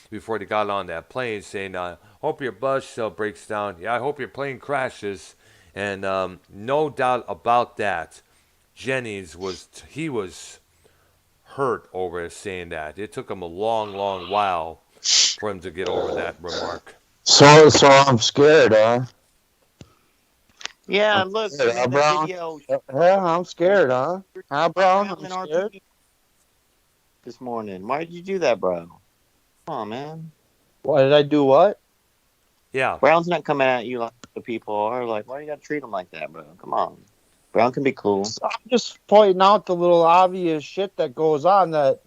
before they got on that plane, saying, hope your bus cell breaks down. Yeah, I hope your plane crashes. And no doubt about that, Jennings was hurt over saying that. It took him a long, long while for him to get over that remark.
So I'm scared, huh?
Yeah, look,
scared,
man,
Brown?
video.
Yeah, I'm scared, huh? Huh, Brown? I'm scared.
This morning. Why did you do that, bro? Come on, man.
Why did I do what?
Yeah.
Brown's not coming at you like the people are. Like, why you gotta treat him like that, bro? Come on. Brown can be cool.
I'm just pointing out the little obvious shit that goes on that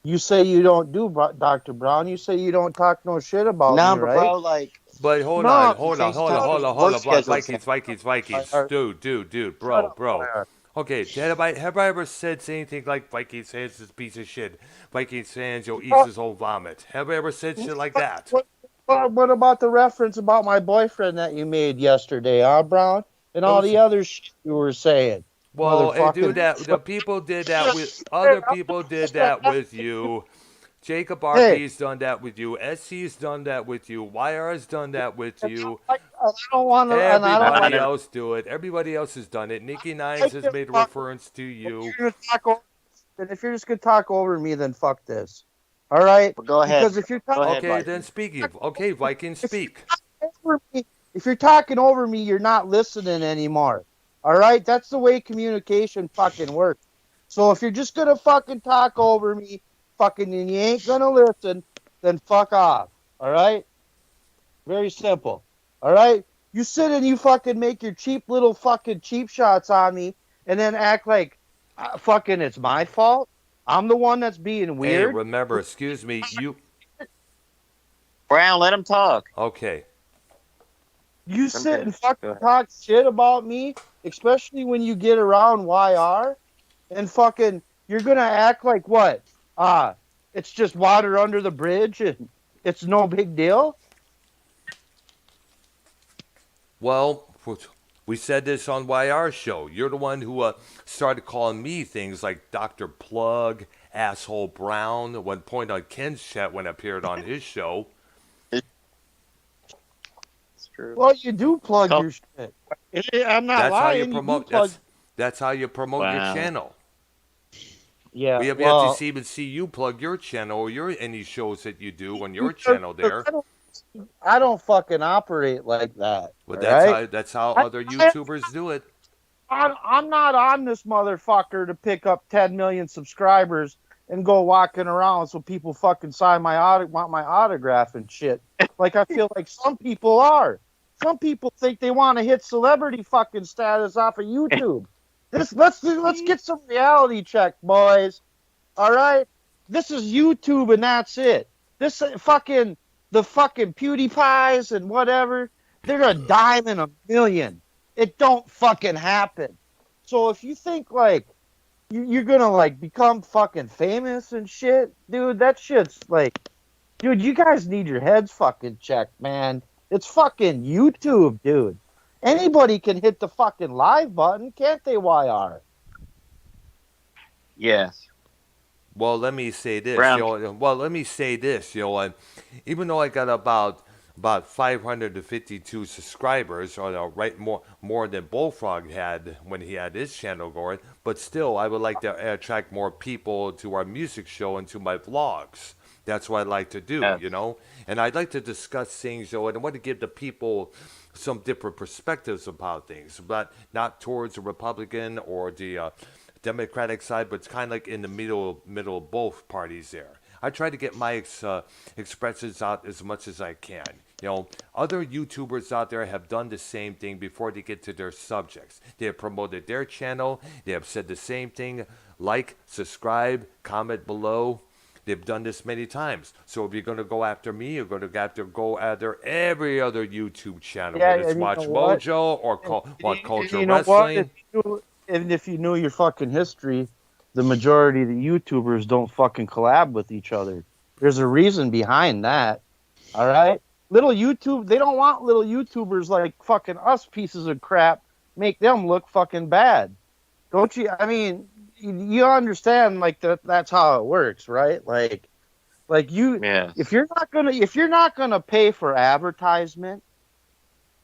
you say you don't do, Dr. Brown. You say you don't talk no shit about me,
but
right?
bro, like.
But hold on. Vikings. Dude, bro. Okay, have I ever said anything like Vikings fans is a piece of shit? Vikings fans, you'll eat his whole vomit. Have I ever said shit like that?
What about the reference about my boyfriend that you made yesterday, huh, Brown? And all the other shit you were saying.
Well, the people did that with other people did that with you. Jacob RP's done that with you. SC's done that with you. YR's done that with you.
I don't want to.
Everybody else do it. Everybody else has done it. Nikki Nines has made reference to you.
And if you're just gonna talk over me, then fuck this. All right.
Well, go ahead.
Because if you're
then speaking. Okay, Vikings, speak.
If you're talking over me, you're not listening anymore. All right. That's the way communication fucking works. So if you're just gonna fucking talk over me, and you ain't gonna listen, then fuck off. All right. Very simple. All right. You sit and you fucking make your cheap little fucking cheap shots on me, and then act like fucking it's my fault. I'm the one that's being weird.
Hey, remember, excuse me, you.
Brown, let him talk.
Okay.
You sit and fucking talk shit about me, especially when you get around YR, and fucking you're gonna act like what? It's just water under the bridge and it's no big deal.
Well, we said this on YR's show. You're the one who started calling me things like Dr. Plug, Asshole Brown. At one point on Ken's chat when I appeared on his show.
It's true.
Well, you do plug your shit. I'm not lying.
That's how you promote your channel.
Yeah,
we have yet to even see you plug your channel or any shows that you do on your channel there.
I don't fucking operate like that.
But
that's
how other YouTubers do it.
I'm not on this motherfucker to pick up 10 million subscribers and go walking around so people fucking want my autograph and shit. Like I feel like some people are. Some people think they want to hit celebrity fucking status off of YouTube. Let's get some reality check, boys. All right, this is YouTube and that's it. This the fucking PewDiePies and whatever. They're a dime in a million. It don't fucking happen. So if you think like you're gonna like become fucking famous and shit, dude, that shit's like, dude, you guys need your heads fucking checked, man. It's fucking YouTube, dude. Anybody can hit the fucking live button, can't they, YR?
Yes.
Well, let me say this.
Brown.
Even though I got about 552 subscribers, or right more than Bullfrog had when he had his channel going, but still, I would like to attract more people to our music show and to my vlogs. That's what I like to do,
Yeah.
you know. And I'd like to discuss things, and I want to give the people some different perspectives about things, but not towards the Republican or the Democratic side, but it's kind of like in the middle of both parties there. I try to get my expressions out as much as I can. You know, other YouTubers out there have done the same thing before they get to their subjects. They have promoted their channel. They have said the same thing. Like, subscribe, comment below. They've done this many times. So if you're going to go after me, you're going to have to go after every other YouTube channel.
Yeah,
whether it's
and you
Watch
know what?
Mojo or What Culture
You know
Wrestling.
what? If you knew your fucking history, the majority of the YouTubers don't fucking collab with each other. There's a reason behind that. All right? They don't want little YouTubers like fucking us pieces of crap make them look fucking bad. Don't you? I mean, you understand like that's how it works, right? Like you
Yeah.
if you're not gonna pay for advertisement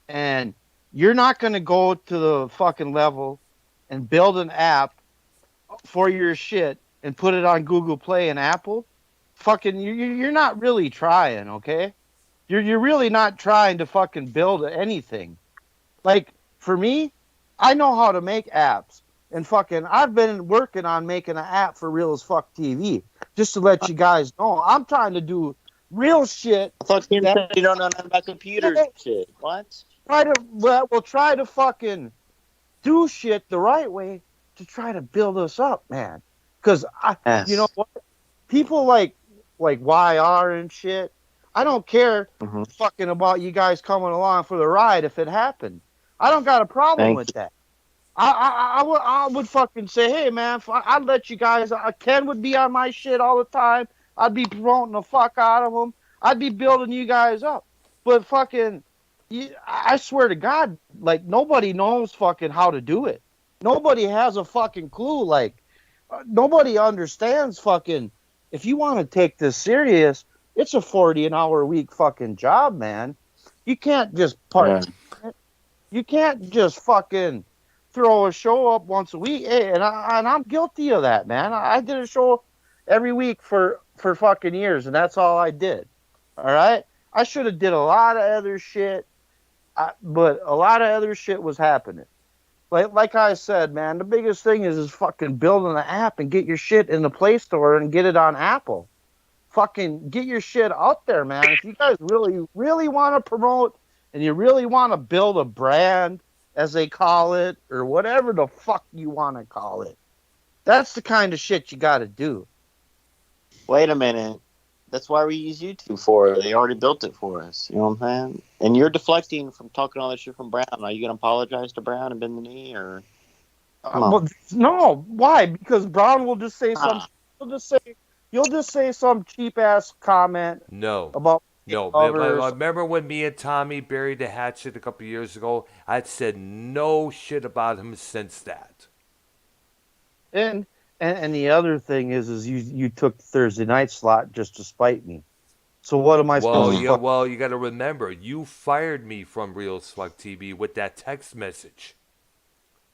and you're not gonna go to the fucking level and build an app for your shit and put it on Google Play and Apple, fucking you're not really trying, okay? You're really not trying to fucking build anything. Like for me, I know how to make apps. And fucking I've been working on making an app for Real as Fuck TV. Just to let you guys know. I'm trying to do real shit.
I thought you said you don't know nothing about computers and shit. What?
Try to fucking do shit the right way to try to build us up, man. Because
Yes.
you know what? People like YR and shit. I don't care fucking about you guys coming along for the ride if it happened. I don't got a problem with that. I would fucking say, hey man, I'd let you guys. Ken would be on my shit all the time. I'd be promoting the fuck out of them. I'd be building you guys up. But fucking, I swear to God, like nobody knows fucking how to do it. Nobody has a fucking clue. Like nobody understands fucking. If you want to take this serious, it's a 40 an hour a week fucking job, man. You can't just You can't just fucking throw a show up once a week. Hey, and I'm guilty of that, man. I did a show every week for fucking years, and that's all I did. All right? I should have did a lot of other shit, but a lot of other shit was happening. Like I said, man, the biggest thing is fucking building an app and get your shit in the Play Store and get it on Apple. Fucking get your shit out there, man. If you guys really, really want to promote and you really want to build a brand, as they call it, or whatever the fuck you want to call it, that's the kind of shit you got to do.
Wait a minute. That's why we use YouTube for it. They already built it for us. You know what I'm saying? And you're deflecting from talking all that shit from Brown. Are you going to apologize to Brown and bend the knee? Or
Well, no. Why? Because Brown will just say some. You'll just say some cheap ass comment.
No.
About
no.
others.
Remember when me and Tommy buried the hatchet a couple years ago? I'd said no shit about him since that.
And the other thing is you took the Thursday night slot just to spite me. So what am I supposed to do?
Well, you got to remember, you fired me from Real as Fuck TV with that text message.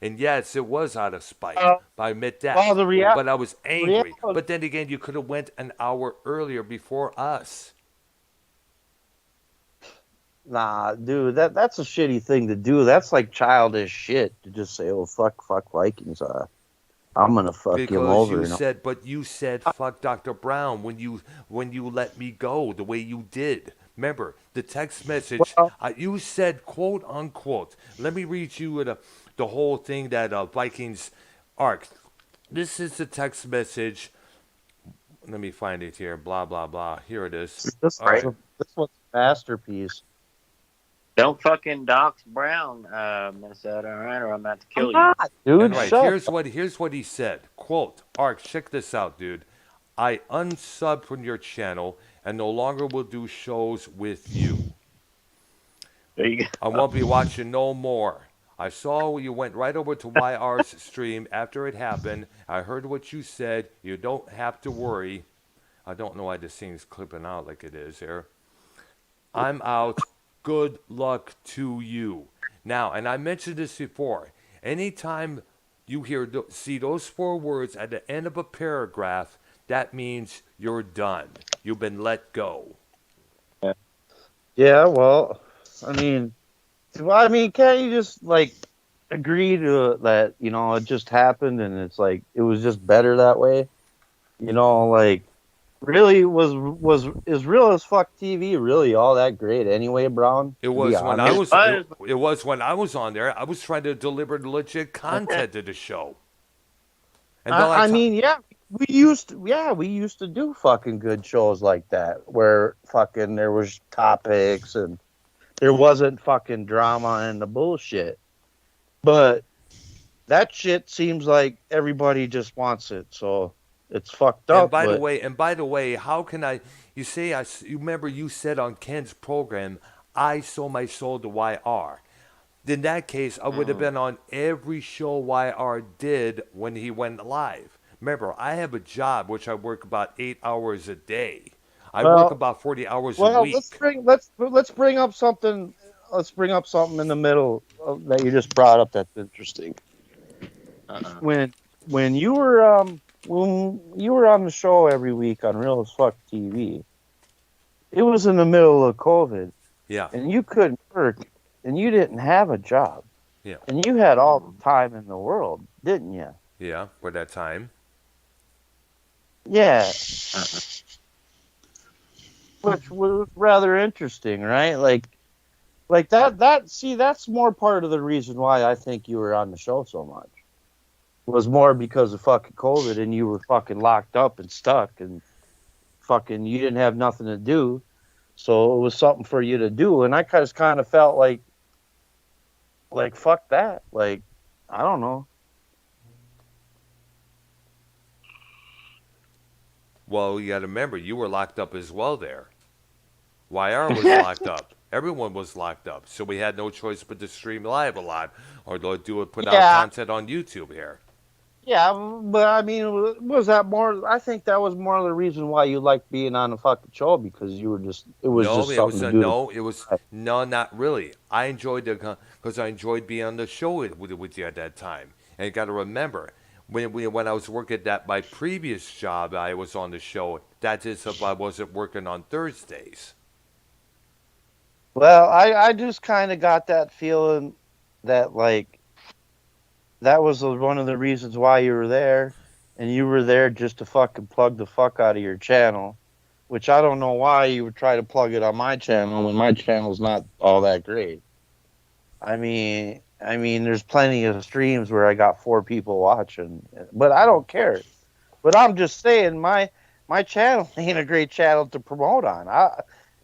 And yes, it was out of spite. I admit that. But I was angry. But then again, you could have went an hour earlier before us.
Nah, dude, that's a shitty thing to do. That's like childish shit to just say, "Oh, fuck Vikings." I'm gonna fuck him
Because
over.
you said fuck Dr. Brown when you let me go the way you did. Remember the text message?
Well,
You said quote unquote. Let me read you the whole thing that Vikings arc. This is the text message. Let me find it here. Blah blah blah. Here it is.
this,
All right.
this was a masterpiece.
Don't fucking dox Brown, Minnesota, all right, or I'm about to kill you.
Ah, dude,
And right,
shut
here's what he said. Quote, Ark, check this out, dude. I unsubbed from your channel and no longer will do shows with you.
There you go.
I won't be watching no more. I saw you went right over to YR's stream after it happened. I heard what you said. You don't have to worry. I don't know why this thing's clipping out like it is here. I'm out. Good luck to you. Now, and I mentioned this before. Anytime you see those 4 words at the end of a paragraph, that means you're done. You've been let go.
Yeah, well, I mean, can't you just like agree to that? You know, it just happened, and it's like it was just better that way. You know, like really is Real as Fuck TV really all that great anyway, Brown?
It was when I was. It was when I was on there. I was trying to deliver legit content to the show. And
I mean, yeah, we used to do fucking good shows like that where fucking there was topics and there wasn't fucking drama and the bullshit. But that shit seems like everybody just wants it, so it's fucked up.
And by the way, how can I? You say you remember you said on Ken's program, I sold my soul to YR. In that case, I would have been on every show YR did when he went live. Remember, I have a job which I work about 8 hours a day. I work about 40 hours a week.
Let's bring up something. Let's bring up something in the middle that you just brought up that's interesting. When you were on the show every week on Real as Fuck TV, it was in the middle of COVID.
Yeah.
And you couldn't work, and you didn't have a job.
Yeah.
And you had all the time in the world, didn't you?
Yeah, for that time.
Yeah. Which was rather interesting, right? Like that. See, that's more part of the reason why I think you were on the show so much. Was more because of fucking COVID, and you were fucking locked up and stuck, and fucking you didn't have nothing to do, so it was something for you to do. And I just kind of felt like fuck that. Like, I don't know.
Well, you got to remember, you were locked up as well there. YR was locked up. Everyone was locked up. So we had no choice but to stream live a lot or to put out content on YouTube here.
Yeah, but I mean, was that more? I think that was more of the reason why you liked being on the fucking show, because you were just, it was something to do.
No, not really. I enjoyed because I enjoyed being on the show with you at that time. And you got to remember, when I was working at my previous job, I was on the show. That is if I wasn't working on Thursdays.
Well, I just kind of got that feeling that, like, that was one of the reasons why you were there, and you were there just to fucking plug the fuck out of your channel, which I don't know why you would try to plug it on my channel when my channel's not all that great. I mean, there's plenty of streams where I got 4 people watching, but I don't care. But I'm just saying, my channel ain't a great channel to promote on.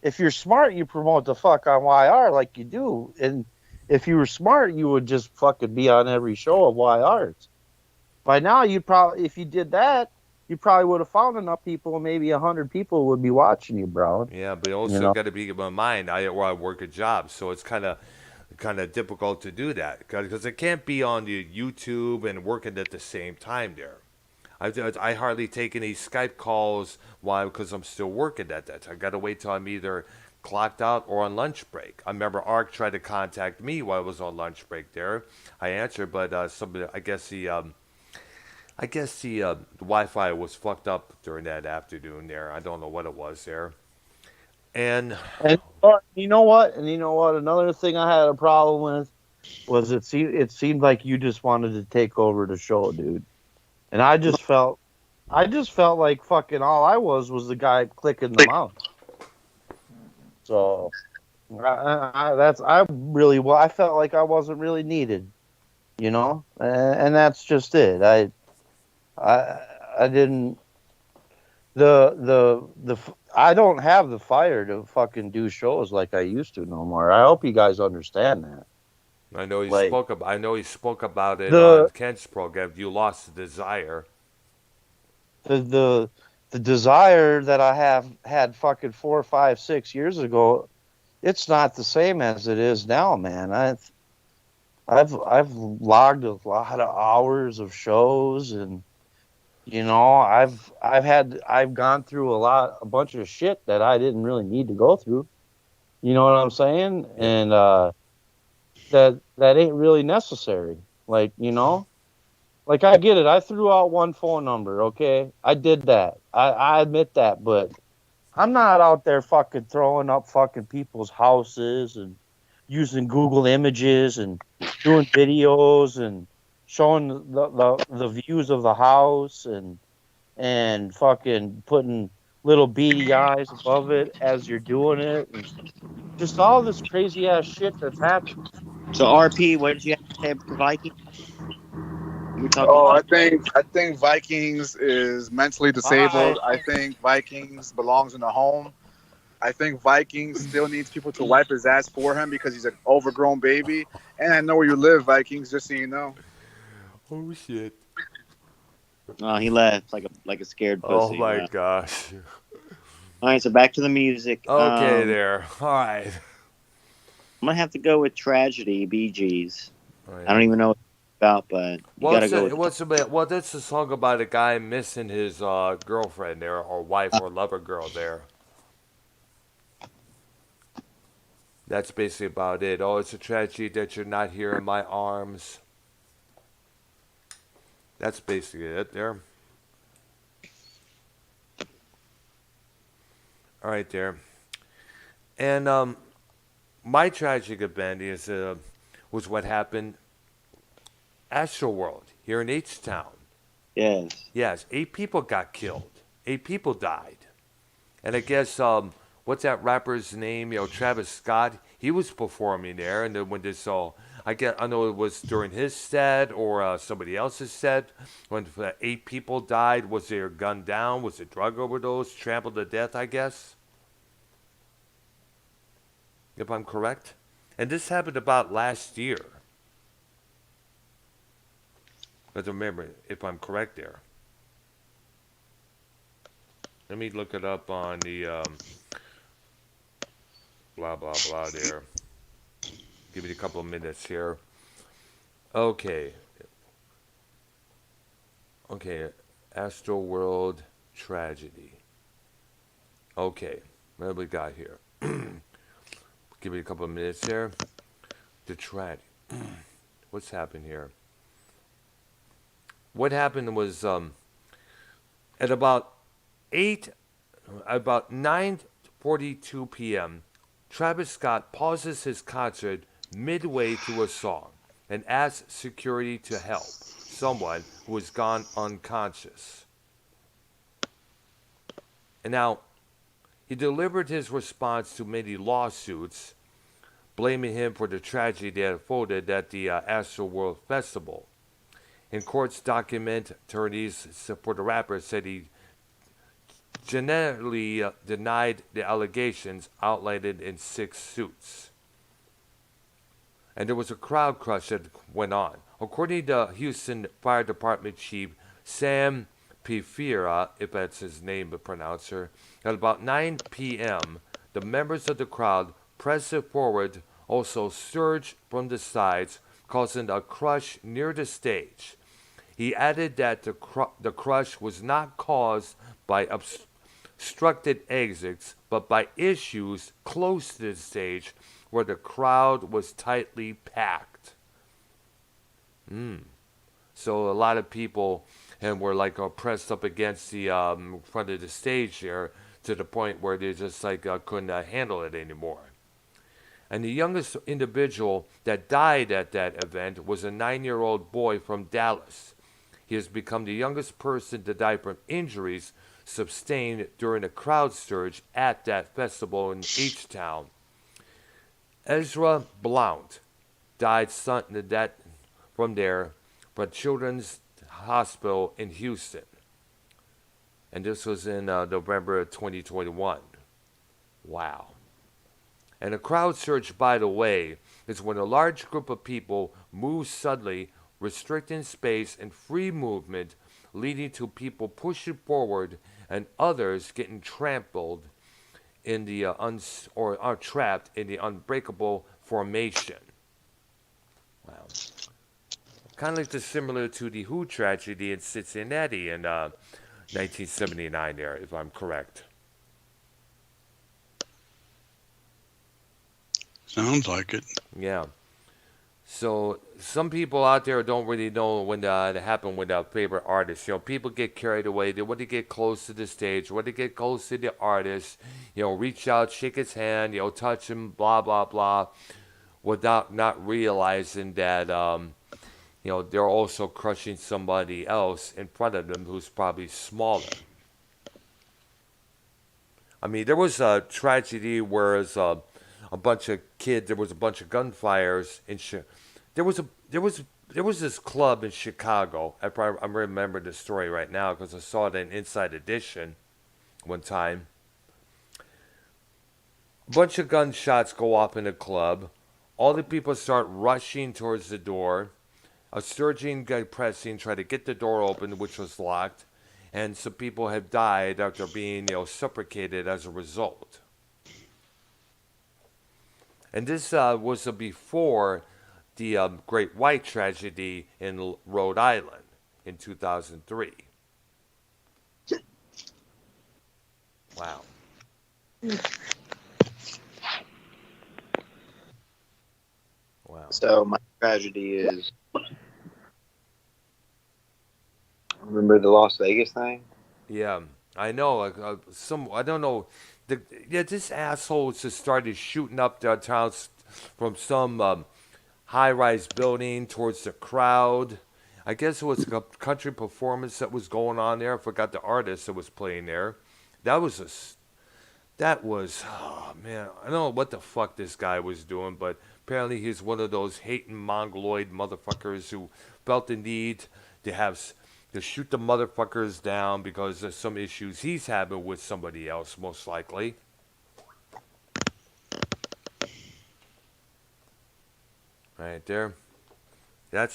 If you're smart, you promote the fuck on YR like you do. And if you were smart, you would just fucking be on every show of YR's. By now, if you did that, you probably would have found enough people, and maybe 100 people would be watching you, bro.
Yeah, but also got to be in mind, I work a job, so it's kind of difficult to do that because it can't be on the YouTube and working at the same time there. I hardly take any Skype calls because I'm still working at that. I got to wait till I'm either clocked out or on lunch break. I remember Ark tried to contact me while I was on lunch break there. I answered, but I guess the Wi-Fi was fucked up during that afternoon there. I don't know what it was there. And
you know what? Another thing I had a problem with was it seemed like you just wanted to take over the show, dude. And I just felt like fucking all I was the guy clicking the mouse. So I felt like I wasn't really needed, you know, and that's just it. I didn't I don't have the fire to fucking do shows like I used to no more. I hope you guys understand that.
I know he
Like,
spoke about. I know he spoke about it on
the
Kent's program. You lost the desire.
the the desire that I have had fucking 4, 5, 6 years ago, it's not the same as it is now, man. I've logged a lot of hours of shows, and you know, I've gone through a bunch of shit that I didn't really need to go through. You know what I'm saying?
Yeah.
And that ain't really necessary. Like, you know, like I get it. I threw out one phone number, okay? I did that. I admit that, but I'm not out there fucking throwing up fucking people's houses and using Google Images and doing videos and showing the views of the house and fucking putting little beady eyes above it as you're doing it, and just all this crazy ass shit that's happening.
So RP, what did you have to say about the Vikings? We talking
Oh,
about
I think Vikings is mentally disabled. I think Vikings belongs in a home. I think Vikings still needs people to wipe his ass for him because he's an overgrown baby. And I know where you live, Vikings, just so you know.
Oh shit!
Oh, he left like a scared pussy.
Oh my gosh!
All right, so back to the music.
Okay, there. All right.
I'm gonna have to go with Tragedy, Bee Gees.
Oh, yeah.
I don't even know what it's about, but you gotta go.
Well, that's a song about a guy missing his girlfriend there, or wife, or lover girl there. That's basically about it. Oh, it's a tragedy that you're not here in my arms. That's basically it there. All right, there. And my tragic event was what happened Astroworld here in H-Town.
Yes.
Yes, 8 people got killed. 8 people died. And I guess what's that rapper's name? Travis Scott. He was performing there, and then when this all, I know it was during his set or somebody else's set. When 8 people died, was there gunned down? Was it drug overdose? Trampled to death? I guess, if I'm correct. And this happened about last year. But remember, if I'm correct there. Let me look it up on the blah, blah, blah there. Give me a couple of minutes here. Okay. Okay, Astroworld Tragedy. Okay, what have we got here? Give me a couple of minutes here. The tragedy. What's happened here? What happened was at about 9:42 p.m., Travis Scott pauses his concert midway through a song and asks security to help someone who has gone unconscious. And now, he delivered his response to many lawsuits, blaming him for the tragedy that unfolded at the Astroworld Festival. In court's document, attorneys for the rapper said he generally denied the allegations outlined in 6 suits. And there was a crowd crush that went on. According to Houston Fire Department Chief Sam Pifira, if that's his name to pronounce her, at about 9 p.m., the members of the crowd pressed it forward, also surged from the sides, causing a crush near the stage. He added that the crush was not caused by obstructed exits, but by issues close to the stage where the crowd was tightly packed. So a lot of people were like pressed up against the front of the stage there to the point where they just couldn't handle it anymore. And the youngest individual that died at that event was a 9-year-old boy from Dallas. He has become the youngest person to die from injuries sustained during a crowd surge at that festival in H-Town. Ezra Blount died from there from Children's Hospital in Houston. And this was in November 2021. Wow. And a crowd surge, by the way, is when a large group of people move suddenly, restricting space and free movement, leading to people pushing forward and others getting trampled in the or are trapped in the unbreakable formation. Wow. Kind of like similar to the Who tragedy in Cincinnati in 1979 there, if I'm correct.
Sounds like it.
Yeah. So some people out there don't really know when that happened with their favorite artists. You know, people get carried away. They want to get close to the stage, want to get close to the artist. You know, reach out, shake his hand, you know, touch him, blah blah blah, without not realizing that you know, they're also crushing somebody else in front of them who's probably smaller. I mean, there was a tragedy where a bunch of kids, there was a bunch of gunfires in there was this club in Chicago. I remember the story right now because I saw it in Inside Edition one time. A bunch of gunshots go off in the club. All the people start rushing towards the door. A surging guy pressing, trying to get the door open, which was locked, and some people have died after being, you know, suffocated as a result. And this was before the Great White Tragedy in Rhode Island in 2003. Wow. Wow.
So my tragedy is, remember the Las Vegas thing?
Yeah, I know. I don't know. This asshole just started shooting up downtown from some high-rise building towards the crowd. I guess it was a country performance that was going on there. I forgot the artist that was playing there. Oh man, I don't know what the fuck this guy was doing, but apparently he's one of those hating mongoloid motherfuckers who felt the need to shoot the motherfuckers down because there's some issues he's having with somebody else, most likely. Right there. That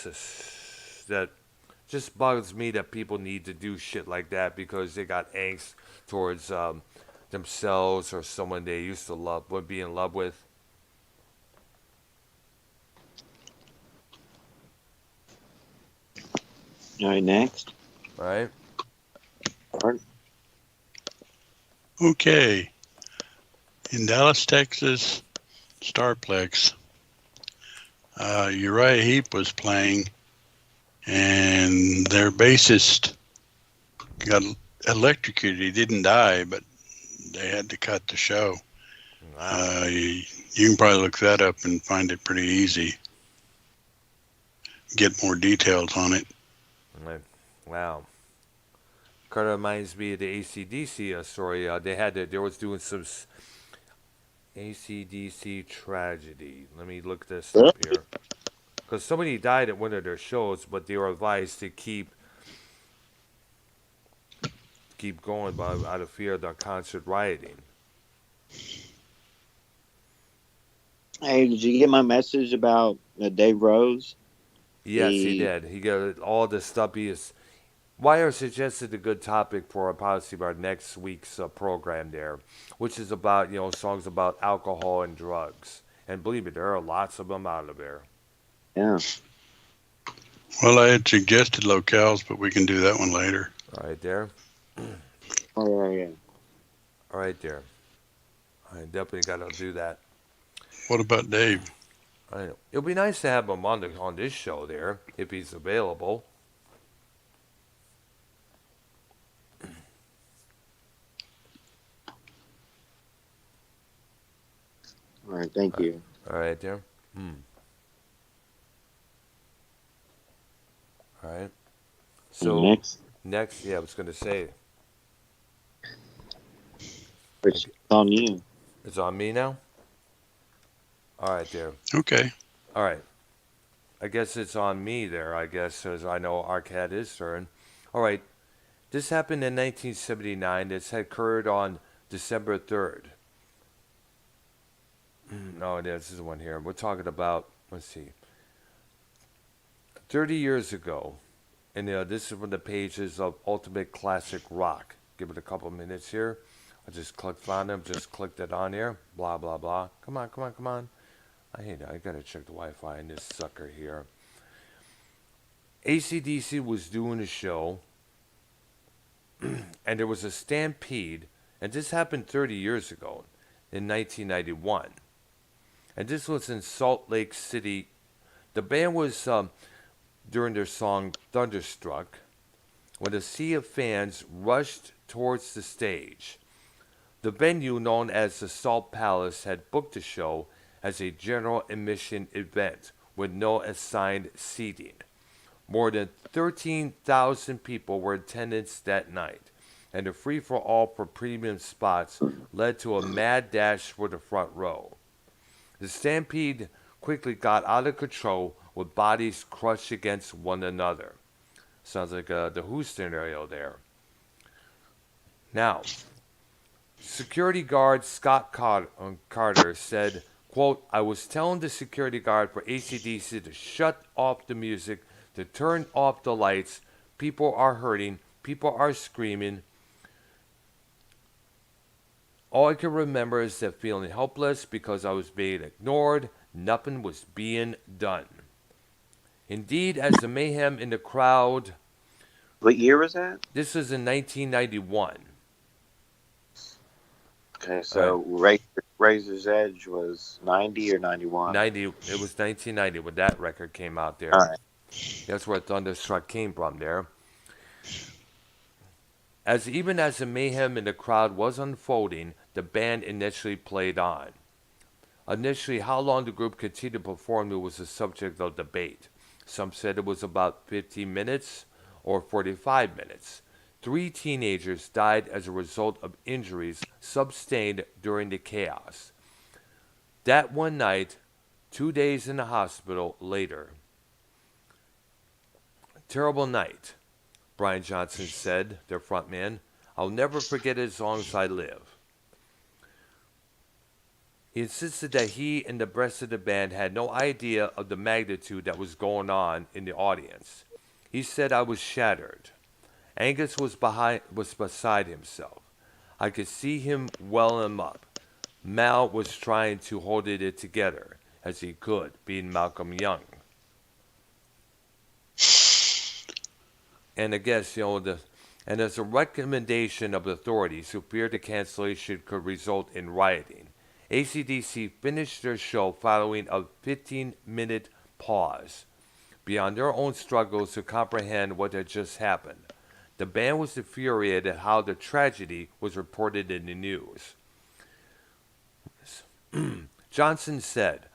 just bugs me that people need to do shit like that because they got angst towards themselves or someone they used to love, would be in love with.
All right, next.
All right.
Okay. In Dallas, Texas, Starplex, Uriah Heep was playing, and their bassist got electrocuted. He didn't die, but they had to cut the show. Wow. You can probably look that up and find it pretty easy. Get more details on it.
Wow. Kind of reminds me of the AC/DC story. They was doing some AC/DC tragedy. Let me look this up here. Because somebody died at one of their shows, but they were advised to keep going out of fear of the concert rioting.
Hey, did you get my message about Dave Rose?
Yes, he did. He got all the stuff. Wire suggested a good topic for possibly our next week's program there, which is about, you know, songs about alcohol and drugs. And believe me, there are lots of them out of there.
Yeah.
Well, I had suggested locales, but we can do that one later.
All right there.
Oh, yeah.
All right there. I definitely got to do that.
What about Dave?
I know. It'll be nice to have him on this show there, if he's available.
All right, thank you.
All right there. All right. So
Next,
yeah, I was gonna say
it's on you.
it's on me now. All right, there.
Okay.
All right. I guess it's on me there. I guess as I know, Arcad is turn. All right. This happened in 1979. This had occurred on December 3rd. No, this is the one here. We're talking about. Let's see. 30 years ago, and this is from the pages of Ultimate Classic Rock. Give it a couple minutes here. I just clicked on them, just clicked it on here. Blah, blah, blah. Come on, come on, come on. I hate it. I gotta check the Wi-Fi in this sucker here. AC/DC was doing a show, and there was a stampede, and this happened 30 years ago, in 1991. And this was in Salt Lake City. The band was during their song Thunderstruck, when a sea of fans rushed towards the stage. The venue, known as the Salt Palace, had booked the show as a general admission event with no assigned seating. More than 13,000 people were in attendance that night, and the free-for-all for premium spots led to a mad dash for the front row. The stampede quickly got out of control with bodies crushed against one another. Sounds like the Who scenario there. Now, security guard Scott Carter said, quote, "I was telling the security guard for AC/DC to shut off the music, to turn off the lights. People are hurting. People are screaming. All I can remember is that feeling helpless because I was being ignored. Nothing was being done." Indeed, as the mayhem in the crowd...
What year was that?
This was in 1991.
Okay, so Razor's Edge was 90 or 91?
90. It was 1990 when that record came out there.
All right.
That's where Thunderstruck came from there. Even as the mayhem in the crowd was unfolding, the band initially played on. Initially, how long the group continued to perform was the subject of debate. Some said it was about 15 minutes or 45 minutes. 3 teenagers died as a result of injuries sustained during the chaos. That one night, 2 days in the hospital later. Terrible night, Brian Johnson said, their frontman. "I'll never forget it as long as I live." He insisted that he and the rest of the band had no idea of the magnitude that was going on in the audience. He said, "I was shattered." Angus was beside himself. I could see him well him up. Mal was trying to hold it together as he could, being Malcolm Young. And I guess, and as a recommendation of the authorities who feared the cancellation could result in rioting, AC/DC finished their show following a 15-minute pause. Beyond their own struggles to comprehend what had just happened, the band was infuriated at how the tragedy was reported in the news. Johnson said,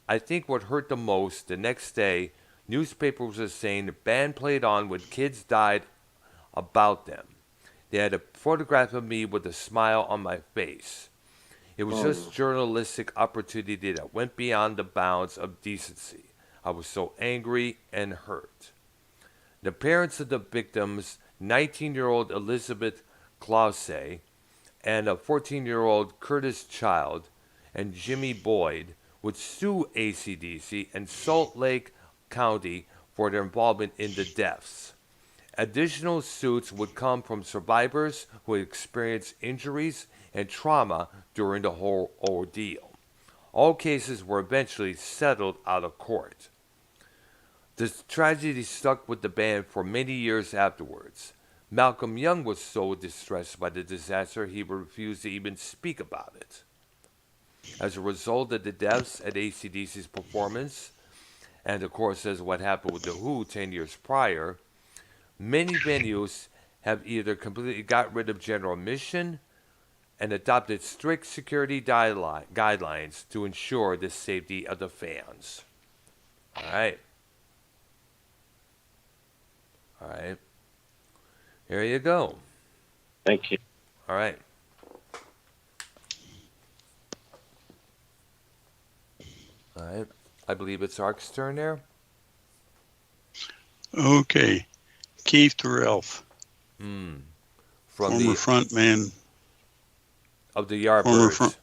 "I think what hurt the most the next day, newspapers were saying the band played on when kids died about them. They had a photograph of me with a smile on my face. It was just journalistic opportunity that went beyond the bounds of decency. I was so angry and hurt." The parents of the victims, 19-year-old Elizabeth Clause and a 14-year-old Curtis Child and Jimmy Boyd, would sue AC/DC and Salt Lake County for their involvement in the deaths. Additional suits would come from survivors who had experienced injuries and trauma during the whole ordeal. All cases were eventually settled out of court. This tragedy stuck with the band for many years afterwards. Malcolm Young was so distressed by the disaster he refused to even speak about it. As a result of the deaths at AC/DC's performance, and of course as what happened with The Who 10 years prior, many venues have either completely got rid of general admission and adopted strict security guidelines to ensure the safety of the fans. All right. Here you go.
Thank you.
All right. All right. I believe it's Ark's turn there.
Okay. Keith Ralph,
From
former
the
frontman.
of the
Former
Yardbirds.
front.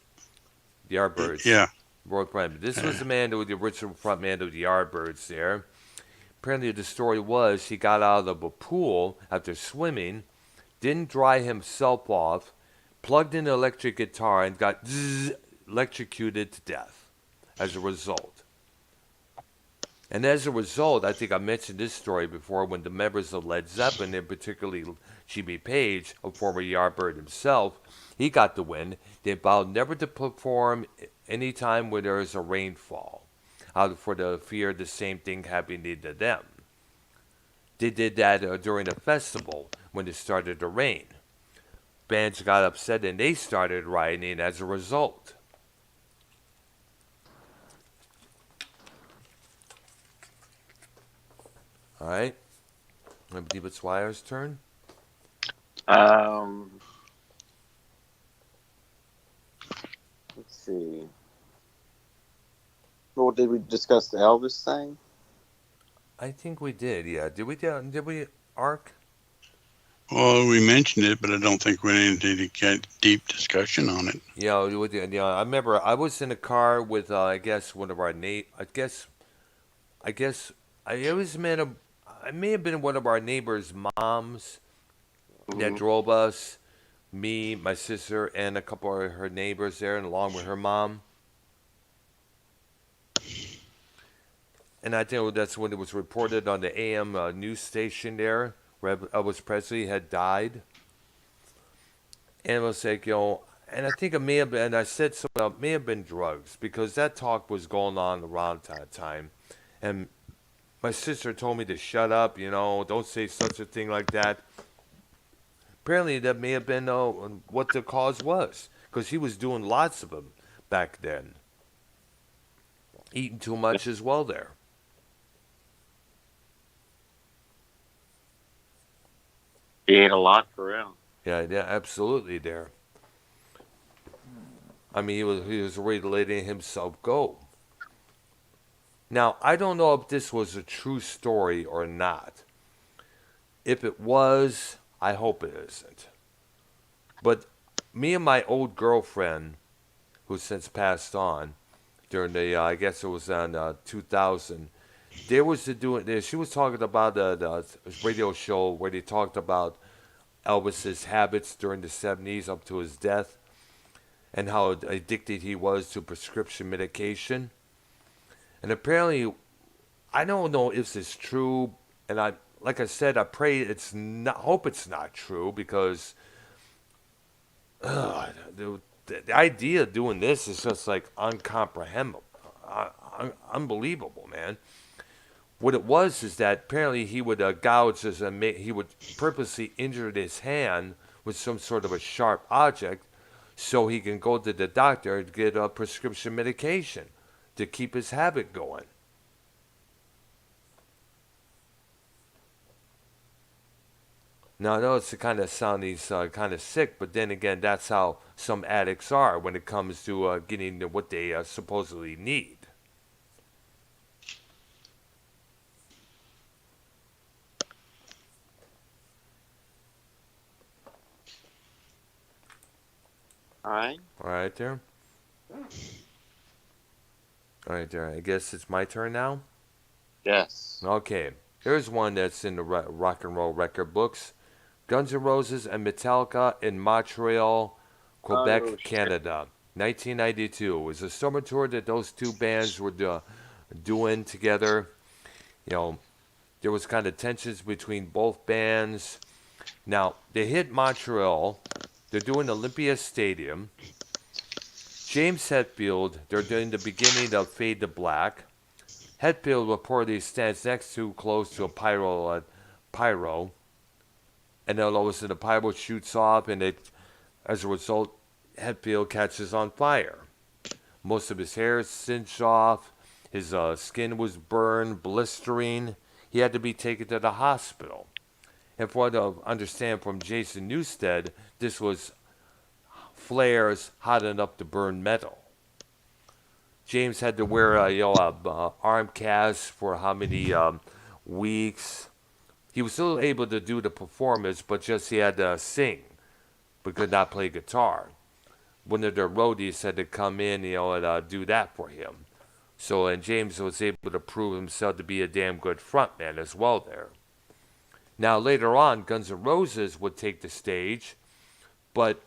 The Yardbirds.
Yeah.
World Prime. This was the man who was the original front man of the Yardbirds there. Apparently the story was he got out of a pool after swimming, didn't dry himself off, plugged in an electric guitar, and got electrocuted to death as a result. And as a result, I think I mentioned this story before when the members of Led Zeppelin, and particularly Jimmy Page, a former Yardbird himself, he got the win. They vowed never to perform any time when there is a rainfall, out for the fear of the same thing happening to them. They did that during a festival when it started to rain. Bands got upset and they started rioting as a result. All right. I believe it's Wire's turn.
Let's see. Well, did we discuss the Elvis thing?
I think we did. Yeah. Did we Ark?
Well, we mentioned it, but I don't think we went into get deep discussion on it.
Yeah. I remember I was in a car with I guess one of our I may have been one of our neighbors' moms that drove us, me, my sister, and a couple of her neighbors there, and along with her mom. And I think that's when it was reported on the AM news station there where Elvis Presley had died. And it was like, and I think it may have been, and I said something, it may have been drugs because that talk was going on around that time. And my sister told me to shut up, don't say such a thing like that. Apparently, that may have been what the cause was, because he was doing lots of them back then. Eating too much as well there.
He ate a lot for real.
Yeah, absolutely there. I mean, he was already letting himself go. Now, I don't know if this was a true story or not. If it was, I hope it isn't. But me and my old girlfriend, who's since passed on, during the, I guess it was on 2000, she was talking about the radio show where they talked about Elvis's habits during the 70s up to his death and how addicted he was to prescription medication. And apparently, I don't know if this is true, and like I said, I pray hope it's not true because the idea of doing this is just like incomprehensible, unbelievable, man. What it was is that apparently he would gouge he would purposely injure his hand with some sort of a sharp object so he can go to the doctor and get a prescription medication to keep his habit going. Now, I know it's kind of sounding kind of sick, but then again, that's how some addicts are when it comes to getting what they supposedly need.
All right.
All right there. All right there. I guess it's my turn now?
Yes.
Okay. Here's one that's in the rock and roll record books. Guns N' Roses and Metallica in Montreal, Quebec, Canada. 1992. It was a summer tour that those two bands were doing together. There was kind of tensions between both bands. Now, they hit Montreal. They're doing Olympia Stadium. James Hetfield, they're doing the beginning of Fade to Black. Hetfield reportedly stands next to close to a pyro. And then all of a sudden the pyro shoots off, and as a result, Hetfield catches on fire. Most of his hair is singed off. His skin was burned, blistering. He had to be taken to the hospital. And for what I understand from Jason Newsted, this was flares hot enough to burn metal. James had to wear a arm cast for how many weeks. He was still able to do the performance, but just he had to sing, but could not play guitar. One of their roadies had to come in, and do that for him. So, and James was able to prove himself to be a damn good frontman as well there. Now, later on, Guns N' Roses would take the stage, but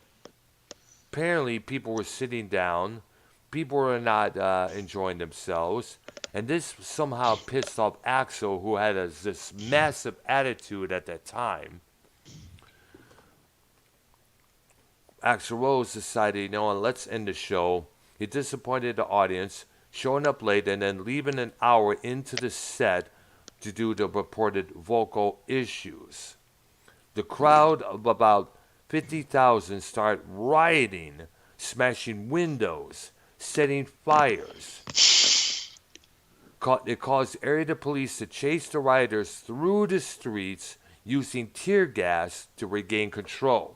apparently people were sitting down, people were not enjoying themselves, and this somehow pissed off Axl, who had this massive attitude at that time. Axl Rose decided, let's end the show. He disappointed the audience, showing up late and then leaving an hour into the set to do the reported vocal issues. The crowd of about 50,000 started rioting, smashing windows, setting fires. It caused area police to chase the rioters through the streets using tear gas to regain control.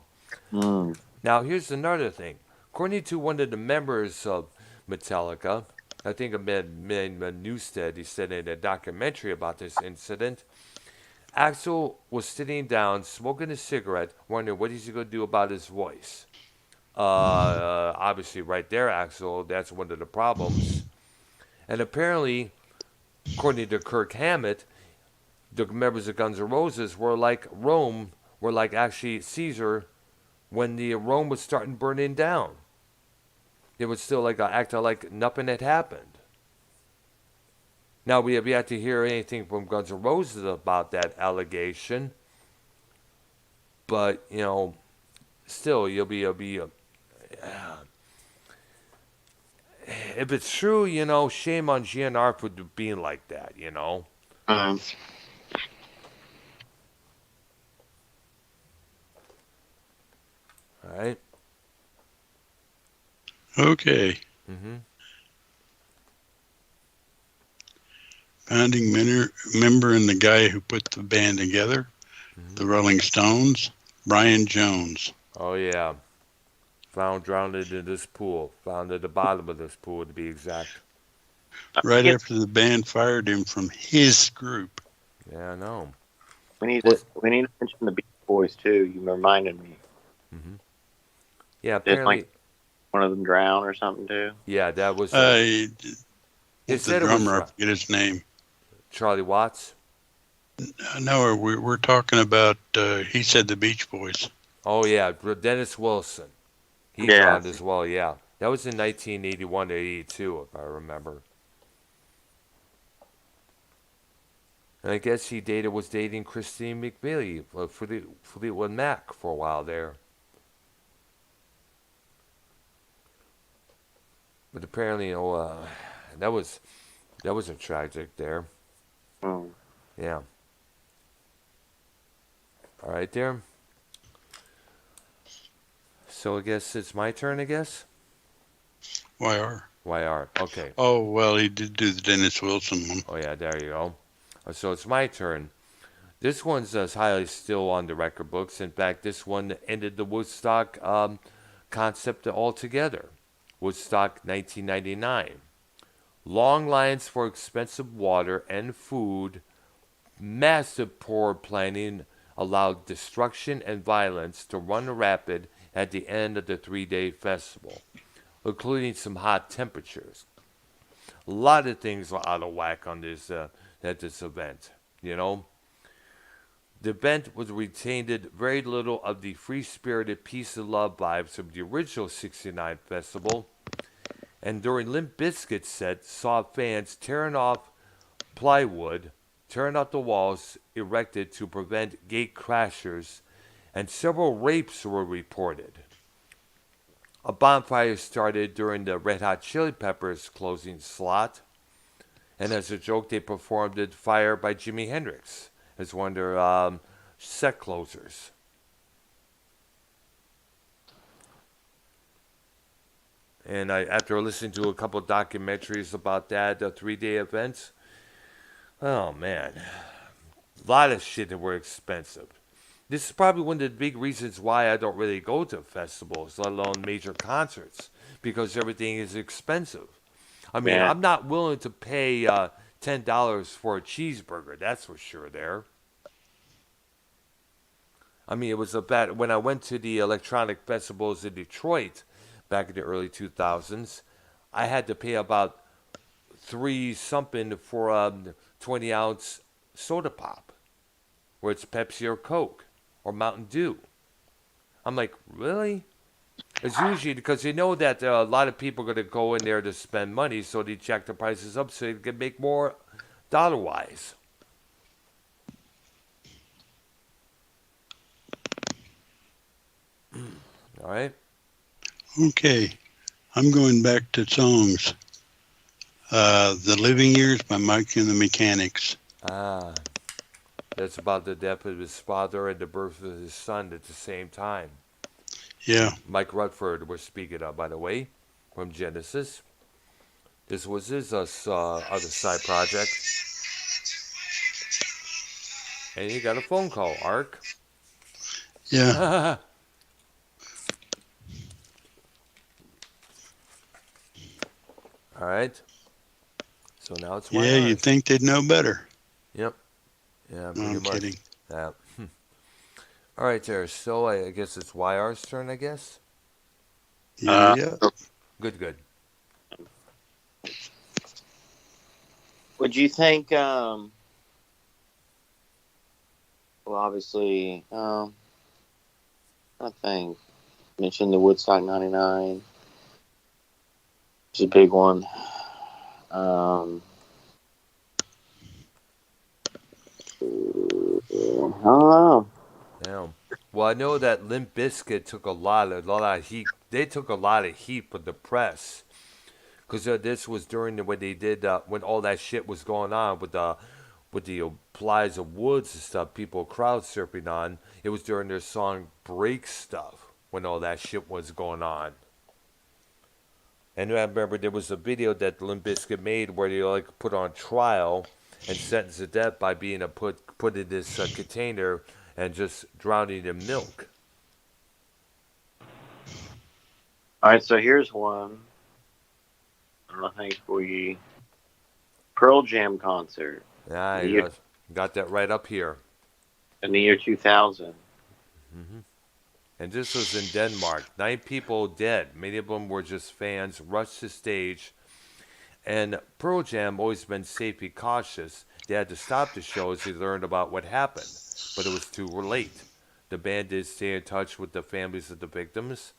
Now, here's another thing. According to one of the members of Metallica, I think it was Newsted, he said in a documentary about this incident, Axl was sitting down, smoking a cigarette, wondering what he's going to do about his voice. Obviously, right there, Axl, that's one of the problems. And apparently, according to Kirk Hammett, the members of Guns N' Roses were like Rome, were like actually Caesar when the Rome was starting burning down. They would still act like nothing had happened. Now, we have yet to hear anything from Guns N' Roses about that allegation. But, still, you'll be if it's true, shame on GNR for being like that,
Um,
All right.
Okay.
Mm-hmm.
Founding member and the guy who put the band together, the Rolling Stones, Brian Jones.
Oh, yeah. Found drowned in this pool. Found at the bottom of this pool, to be exact.
Right after the band fired him from his group.
Yeah, I know.
we need to mention the Beach Boys too. You reminded me.
Mm-hmm. Yeah,
Didn't
apparently.
one of them drown or something too?
Yeah, that was.
The
said
drummer,
it
I
was
forget his name.
Charlie Watts.
No, we're talking about. He said the Beach Boys.
Oh yeah, Dennis Wilson. He drowned as well. Yeah, that was in 1981 to 82, if I remember. And I guess he was dating Christine McVie for Fleetwood Mac for a while there. But apparently, that was a tragic there.
Oh.
Yeah. All right, there. So I guess it's my turn, I guess?
YR.
YR, okay.
Oh, well, he did do the Dennis Wilson one.
Oh, yeah, there you go. So it's my turn. This one's highly still on the record books. In fact, this one ended the Woodstock concept altogether. Woodstock 1999. Long lines for expensive water and food, massive poor planning allowed destruction and violence to run rapid at the end of the 3-day festival, including some hot temperatures. A lot of things were out of whack on this at this event, The event was retained very little of the free-spirited peace and love vibes of the original 69 festival, and during Limp Bizkit's set saw fans tearing off plywood, tearing out the walls erected to prevent gate crashers, and several rapes were reported. A bonfire started during the Red Hot Chili Peppers closing slot, and as a joke they performed it Fire by Jimi Hendrix as one of their set closers. And after listening to a couple of documentaries about that, the 3-day events, oh man, a lot of shit that were expensive. This is probably one of the big reasons why I don't really go to festivals, let alone major concerts, because everything is expensive. I mean,
Yeah.
I'm not willing to pay $10 for a cheeseburger. That's for sure. There. I mean, it was a bad when I went to the electronic festivals in Detroit back in the early 2000s. I had to pay about three something for a 20-ounce soda pop, where it's Pepsi or Coke or Mountain Dew. I'm like, really? It's usually because they know that a lot of people are going to go in there to spend money, so they jack the prices up so they can make more dollar wise. All right.
Okay, I'm going back to songs. The Living Years by Mike and the Mechanics.
Ah, that's about the death of his father and the birth of his son at the same time.
Yeah.
Mike Rutherford we're speaking of, by the way, from Genesis. This was his other side project. And he got a phone call, Ark.
Yeah.
All right. So now it's
Yeah,
YRs.
you'd think they'd know better.
Yep. Yeah,
No,
pretty
I'm
much.
kidding.
Yeah. All right, there. So I guess it's YR's turn, I guess.
Yeah.
Good.
Would you think? Well, obviously, I think mentioned the Woodstock '99. It's a big one. I don't know.
Yeah. Well, I know that Limp Bizkit took a lot of heat. They took a lot of heat from the press because this was during when they did when all that shit was going on with the Plaza Woods and stuff. People crowd surfing on. It was during their song "Break Stuff" when all that shit was going on. And I remember there was a video that Limp Bizkit made where they like put on trial and sentenced to death by being put in this container and just drowning in milk.
All right, so here's one. I think we Pearl Jam concert
Yeah, got that right up here.
in the year 2000.
Hmm. And this was in Denmark. 9 people dead. Many of them were just fans, rushed the stage. And Pearl Jam always been safety cautious. They had to stop the show as they learned about what happened. But it was too late. The band did stay in touch with the families of the victims.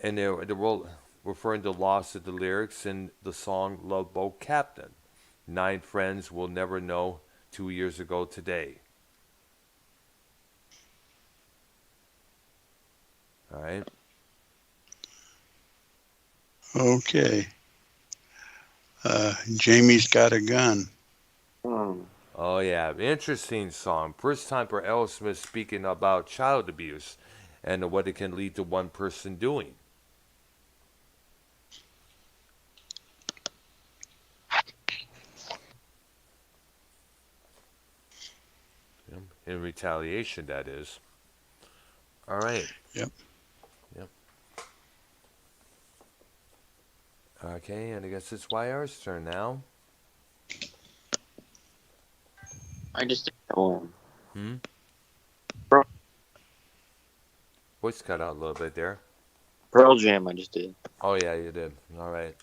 And they were referring to loss of the lyrics in the song Love Boat Captain. 9 friends will never know 2 years ago today. All right.
Okay. Jamie's Got a Gun.
Oh yeah, interesting song. First time for Ellison speaking about child abuse and what it can lead to one person doing. In retaliation, that is. All right.
Yep.
Okay, and I guess it's YR's turn now.
I just did that one.
Voice cut out a little bit there.
Pearl Jam, I just did.
Oh yeah, you did. All right.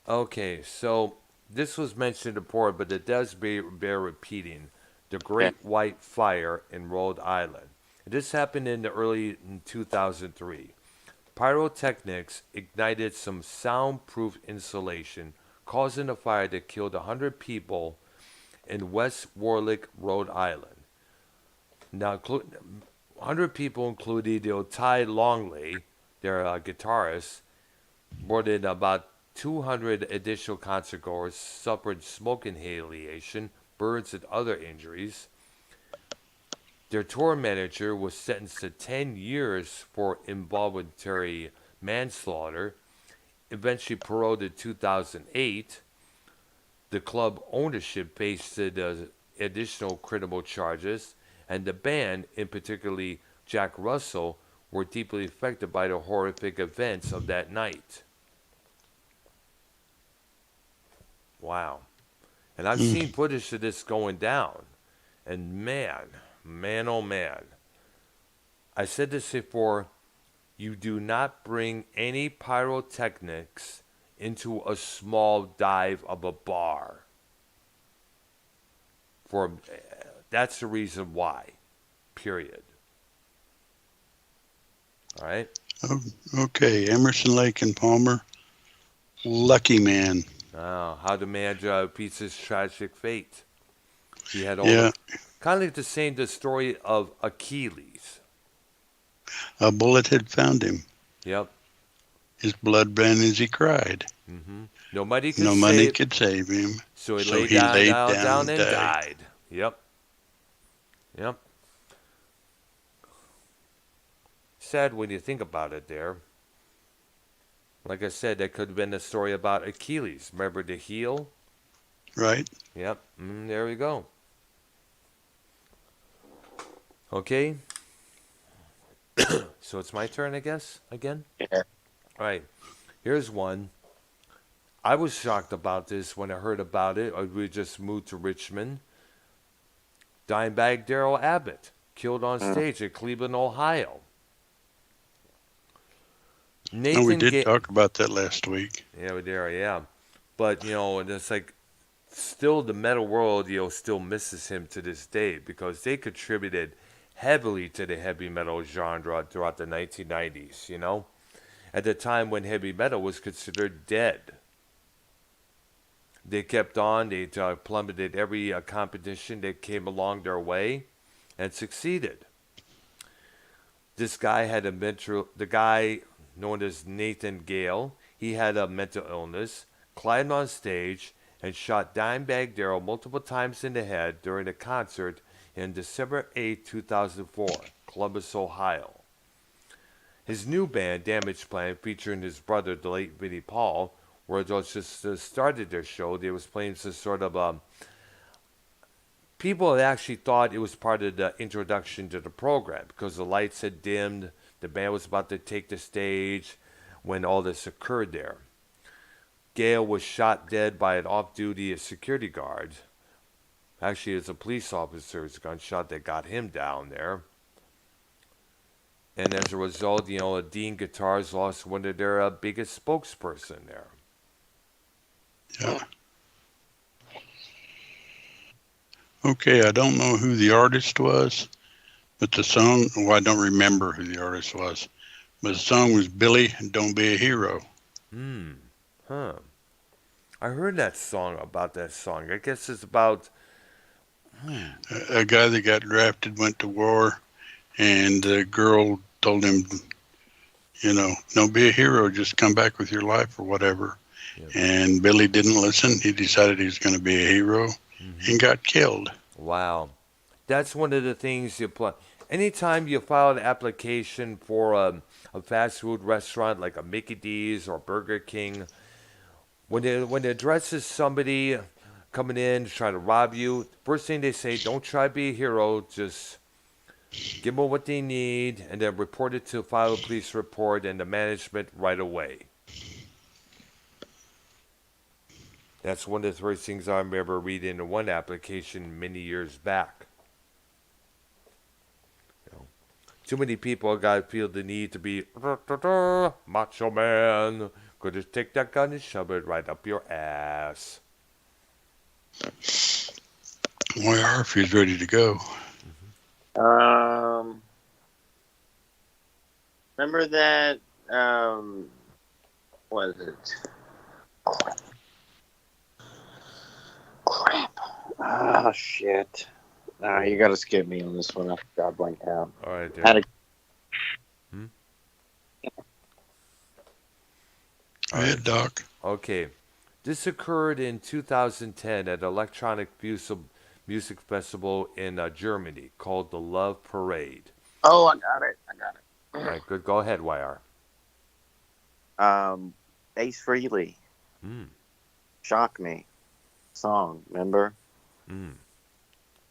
Okay, so this was mentioned before, but it does bear repeating. The Great White Fire in Rhode Island. This happened in the early 2003. Pyrotechnics ignited some soundproof insulation, causing a fire that killed 100 people in West Warwick, Rhode Island. Now, 100 people included Ty Longley, their guitarist, more than about 200 additional concertgoers suffered smoke inhalation, burns, and other injuries. Their tour manager was sentenced to 10 years for involuntary manslaughter, eventually paroled in 2008. The club ownership faced additional criminal charges, and the band, in particularly Jack Russell, were deeply affected by the horrific events of that night. Wow. And I've seen footage of this going down. And man, oh man. I said this before, you do not bring any pyrotechnics into a small dive of a bar. That's the reason why. Period. All right?
Okay, Emerson, Lake and Palmer. Lucky man.
Oh, how the man beats his tragic fate. He had all
Yeah.
kind of like the story of Achilles.
A bullet had found him.
Yep.
His blood ran as he cried.
Mm-hmm. Nobody
No money could save him.
So he
So
laid
he
down,
laid
down,
down
and
and
died. Yep. Yep. Sad when you think about it there. Like I said, that could have been a story about Achilles. Remember the heel?
Right.
Yep. There we go. Okay. So it's my turn, I guess, again?
Yeah.
All right. Here's one. I was shocked about this when I heard about it. We just moved to Richmond. Dimebag Darrell Abbott, killed on stage in Cleveland, Ohio.
We did talk about that last week.
Yeah, we did, yeah. But, and it's like, still the metal world, still misses him to this day because they contributed heavily to the heavy metal genre throughout the 1990s, at the time when heavy metal was considered dead. They kept on, they plummeted every competition that came along their way and succeeded. This guy had the guy known as Nathan Gale, he had a mental illness, climbed on stage, and shot Dimebag Darrell multiple times in the head during a concert in December 8, 2004, Columbus, Ohio. His new band, Damage Plan, featuring his brother, the late Vinnie Paul, where they just started their show. They was playing some sort of people had actually thought it was part of the introduction to the program because the lights had dimmed. The band was about to take the stage when all this occurred there. Gale was shot dead by an off-duty security guard. Actually, it was a police officer's gunshot that got him down there. And as a result, Dean Guitars lost one of their biggest spokesperson there.
Yeah. Okay, I don't know who the artist was, but the song, I don't remember who the artist was, but the song was Billy, Don't Be a Hero.
Huh. I heard that song about that song. I guess it's about...
A guy that got drafted went to war, and the girl told him, don't be a hero, just come back with your life or whatever. Yep. And Billy didn't listen. He decided he was going to be a hero and got killed.
Wow. That's one of the things you play. Anytime you file an application for a fast food restaurant like a Mickey D's or Burger King, when it addresses somebody coming in to try to rob you, first thing they say, don't try to be a hero, just give them what they need and then report it to file a police report and the management right away. That's one of the first things I remember reading in one application many years back. Too many people feel the need to be macho man. Could just take that gun and shove it right up your ass.
Why Arf is ready to go.
Remember that? What is it? Crap. Oh shit. You gotta skip me on this one. I forgot blank out.
All right, there.
Go ahead, Doc.
Okay. This occurred in 2010 at Electronic Music Festival in Germany called the Love Parade.
Oh, I got it.
All right, good. Go ahead, YR.
Ace Frehley. Shock Me. Song, remember?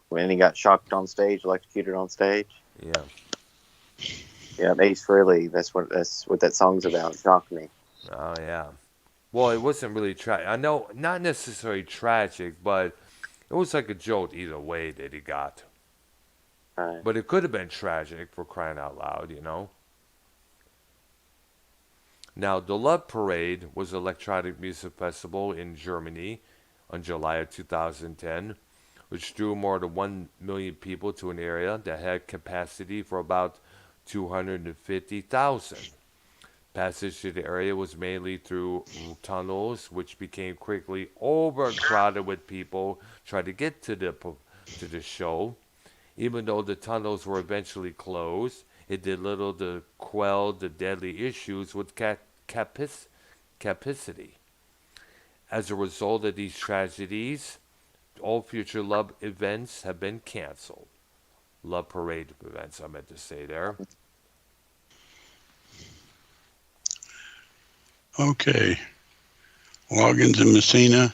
when he got shocked on stage, electrocuted on stage.
Yeah.
Yeah, Ace Frehley. That's what that song's about. Shock me.
Oh yeah. Well, it wasn't really tragic. I know, not necessarily tragic, but it was like a jolt either way that he got.
Right.
But it could have been tragic for crying out loud, Now, the Love Parade was an electronic music festival in Germany on July of 2010, which drew more than 1 million people to an area that had capacity for about 250,000. Passage to the area was mainly through tunnels, which became quickly overcrowded with people trying to get to the show. Even though the tunnels were eventually closed, it did little to quell the deadly issues with capacity. As a result of these tragedies, all future Love events have been canceled. Love Parade events, I meant to say there.
Okay. Loggins and Messina,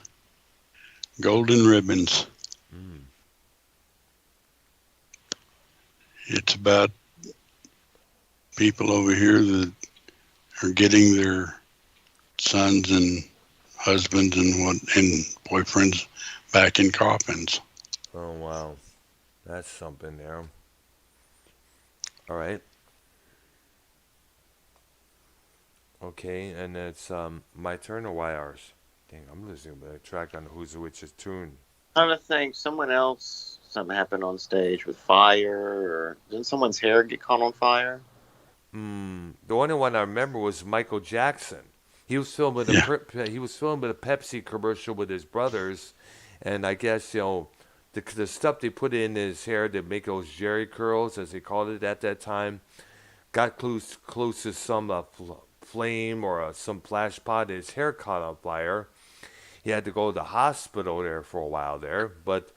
Golden Ribbons. It's about people over here that are getting their sons and husbands and boyfriends back in coffins.
Oh, wow. That's something there. All right. Okay, and it's my turn or YR's? Dang, I'm losing the track on Who's the Witch's tune.
I'm trying to think. Something happened on stage with fire, or didn't someone's hair get caught on fire?
The only one I remember was Michael Jackson. He was filmed with he was filmed with a Pepsi commercial with his brothers, and I guess the stuff they put in his hair to make those Jerry curls, as they called it at that time, got close to some flame or some flash pot. His hair caught on fire. He had to go to the hospital there for a while there, but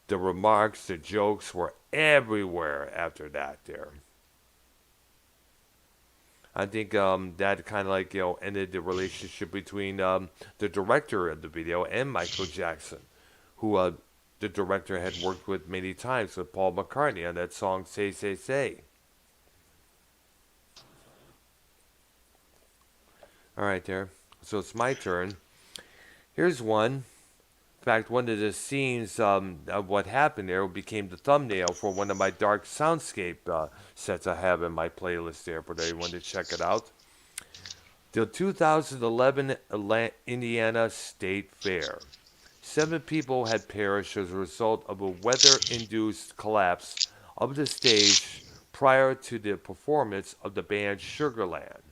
the remarks, the jokes were everywhere after that there. I think that kind of ended the relationship between the director of the video and Michael Jackson, who the director had worked with many times with Paul McCartney on that song Say, Say, Say. All right there. So it's my turn. Here's one. In fact, one of the scenes of what happened there became the thumbnail for one of my dark soundscape sets I have in my playlist there for anyone to check it out. The 2011 Indiana State Fair. 7 people had perished as a result of a weather-induced collapse of the stage prior to the performance of the band Sugarland.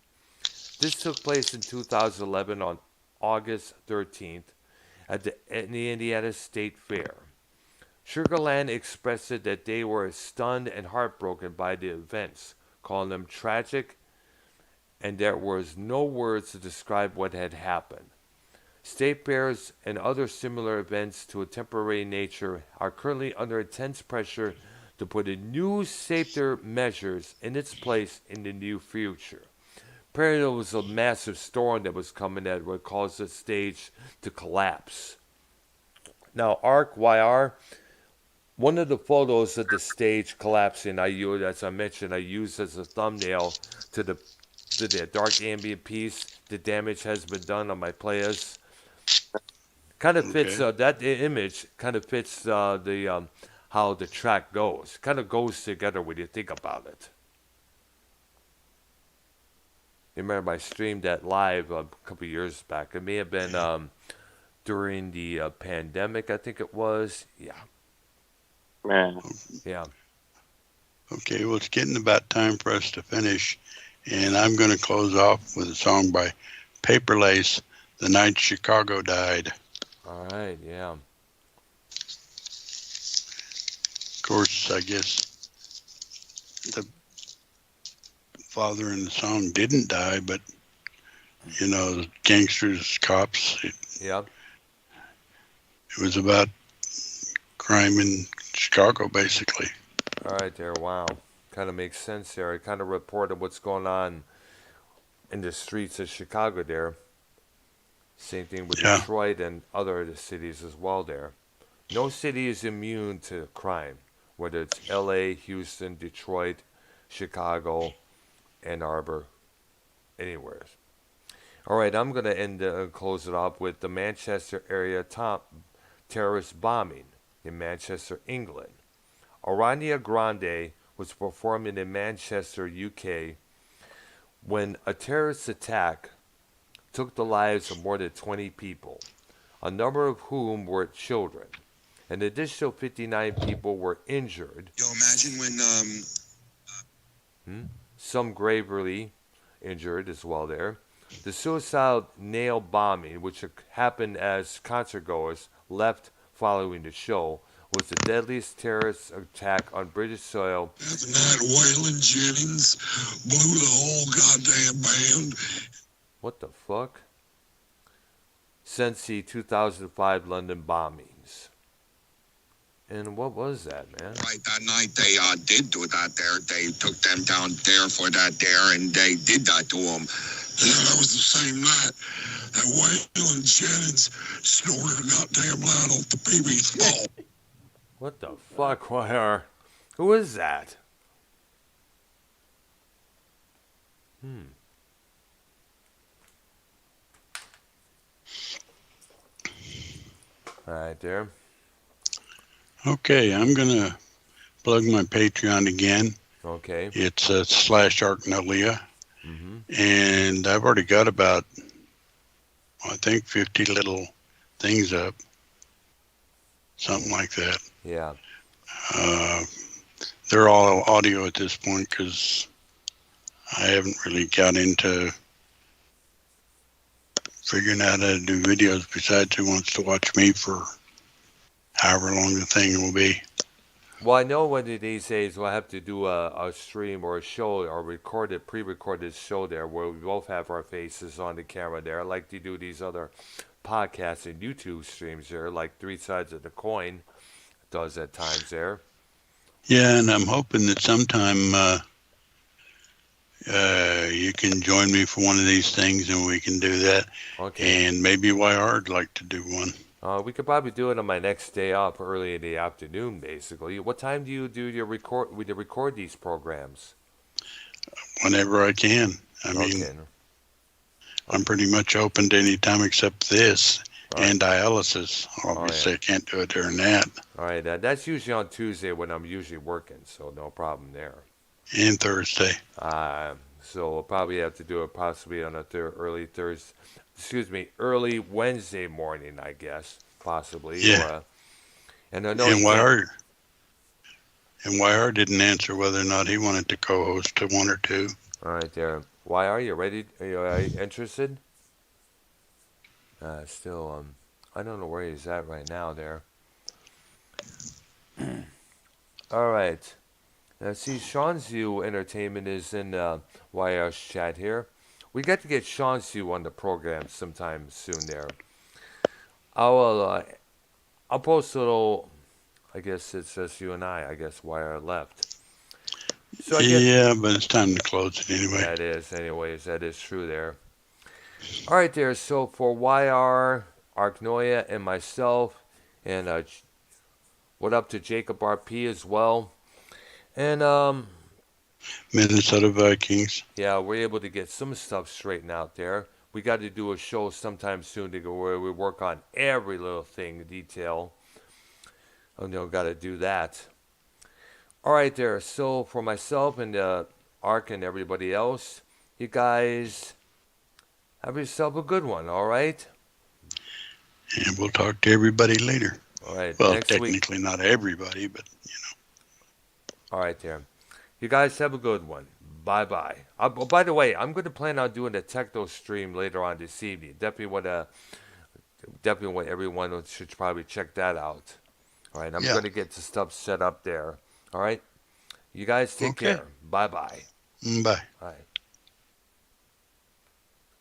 This took place in 2011 on August 13th at the Indiana State Fair. Sugarland expressed that they were stunned and heartbroken by the events, calling them tragic, and there was no words to describe what had happened. State fairs and other similar events to a temporary nature are currently under intense pressure to put in new safety measures in its place in the near future. Apparently there was a massive storm that was coming that would cause the stage to collapse. Now, YR, one of the photos of the stage collapsing, as I mentioned, I used as a thumbnail to the dark ambient piece. The damage has been done on my playlist. Kind of fits that image. Kind of fits the how the track goes. Kind of goes together when you think about it. You remember I streamed that live a couple of years back. It may have been during the pandemic, I think it was. Yeah.
Man.
Yeah.
Okay, well, it's getting about time for us to finish, and I'm going to close off with a song by Paper Lace, The Night Chicago Died.
All right, yeah.
Of course, I guess the father in the song didn't die, but, gangsters, cops.
Yeah.
It was about crime in Chicago, basically.
All right there, wow. Kind of makes sense there. It kind of reported what's going on in the streets of Chicago there. Same thing with Detroit and other cities as well there. No city is immune to crime, whether it's L.A., Houston, Detroit, Chicago, Ann Arbor, anywhere. All right, I'm going to close it off with the Manchester area top terrorist bombing in Manchester, England. Ariana Grande was performing in Manchester, UK, when a terrorist attack took the lives of more than 20 people, a number of whom were children. An additional 59 people were injured.
Yo, imagine when
Some gravely injured as well there. The suicide nail bombing, which happened as concertgoers left following the show, was the deadliest terrorist attack on British soil.
After that, Waylon Jennings blew the whole goddamn band.
What the fuck? Since the 2005 London bombings. And what was that, man?
Right, that night they did do that there. They took them down there for that there, and they did that to them. Yeah, that was the same night that Waylon Jennings snorted a goddamn loud off the baby's ball.
What the fuck? Who is that? All right, there.
Okay, I'm gonna plug my Patreon again.
Okay.
It's slash Arknolia,
Mm-hmm.
and I've already got about, I think, 50 little things up, something like that.
Yeah.
They're all audio at this point because I haven't really got into figuring out how to do videos besides who wants to watch me for however long the thing will be.
Well, I know one of these days we'll have to do a stream or a show or pre-recorded show there where we both have our faces on the camera there. I like to do these other podcasts and YouTube streams there, like Three Sides of the Coin does at times there.
Yeah, and I'm hoping that sometime you can join me for one of these things and we can do that.
Okay.
And maybe YR'd like to do one.
We could probably do it on my next day off, early in the afternoon, basically. What time do you record these programs?
Whenever I can. I mean, I'm pretty much open to any time except this and dialysis. Obviously, I can't do it during that.
All right, that's usually on Tuesday when I'm usually working, so no problem there.
And Thursday.
So we'll probably have to do it possibly on a early Wednesday morning, I guess, possibly.
Yeah.
And
YR didn't answer whether or not he wanted to co-host to one or two.
All right, there. Why are you ready? Are you interested? Still, I don't know where he's at right now there. All right. Now, see, Sean's View Entertainment is in YR's chat here. We got to get Sean's View on the program sometime soon there. I'll post a little, I guess it's just you and I guess YR left. So
yeah, but it's time to close it anyway.
That is, anyways, that is true there. All right, there. So for YR, Arknolia, and myself, and what up to Jacob RP as well, and
Minnesota Vikings.
Yeah, we're able to get some stuff straightened out there. We got to do a show sometime soon to go where we work on every little thing, detail. Got to do that. All right, there. So for myself and Ark and everybody else, you guys have yourself a good one. All right.
And we'll talk to everybody later.
All right.
Well,
next
technically
week.
not everybody, but
All right, there. You guys have a good one. Bye-bye. By the way, I'm going to plan on doing a techno stream later on this evening. Definitely want everyone should probably check that out. All right, I'm going to get the stuff set up there. All right? You guys take care. Bye-bye.
Bye.
All right.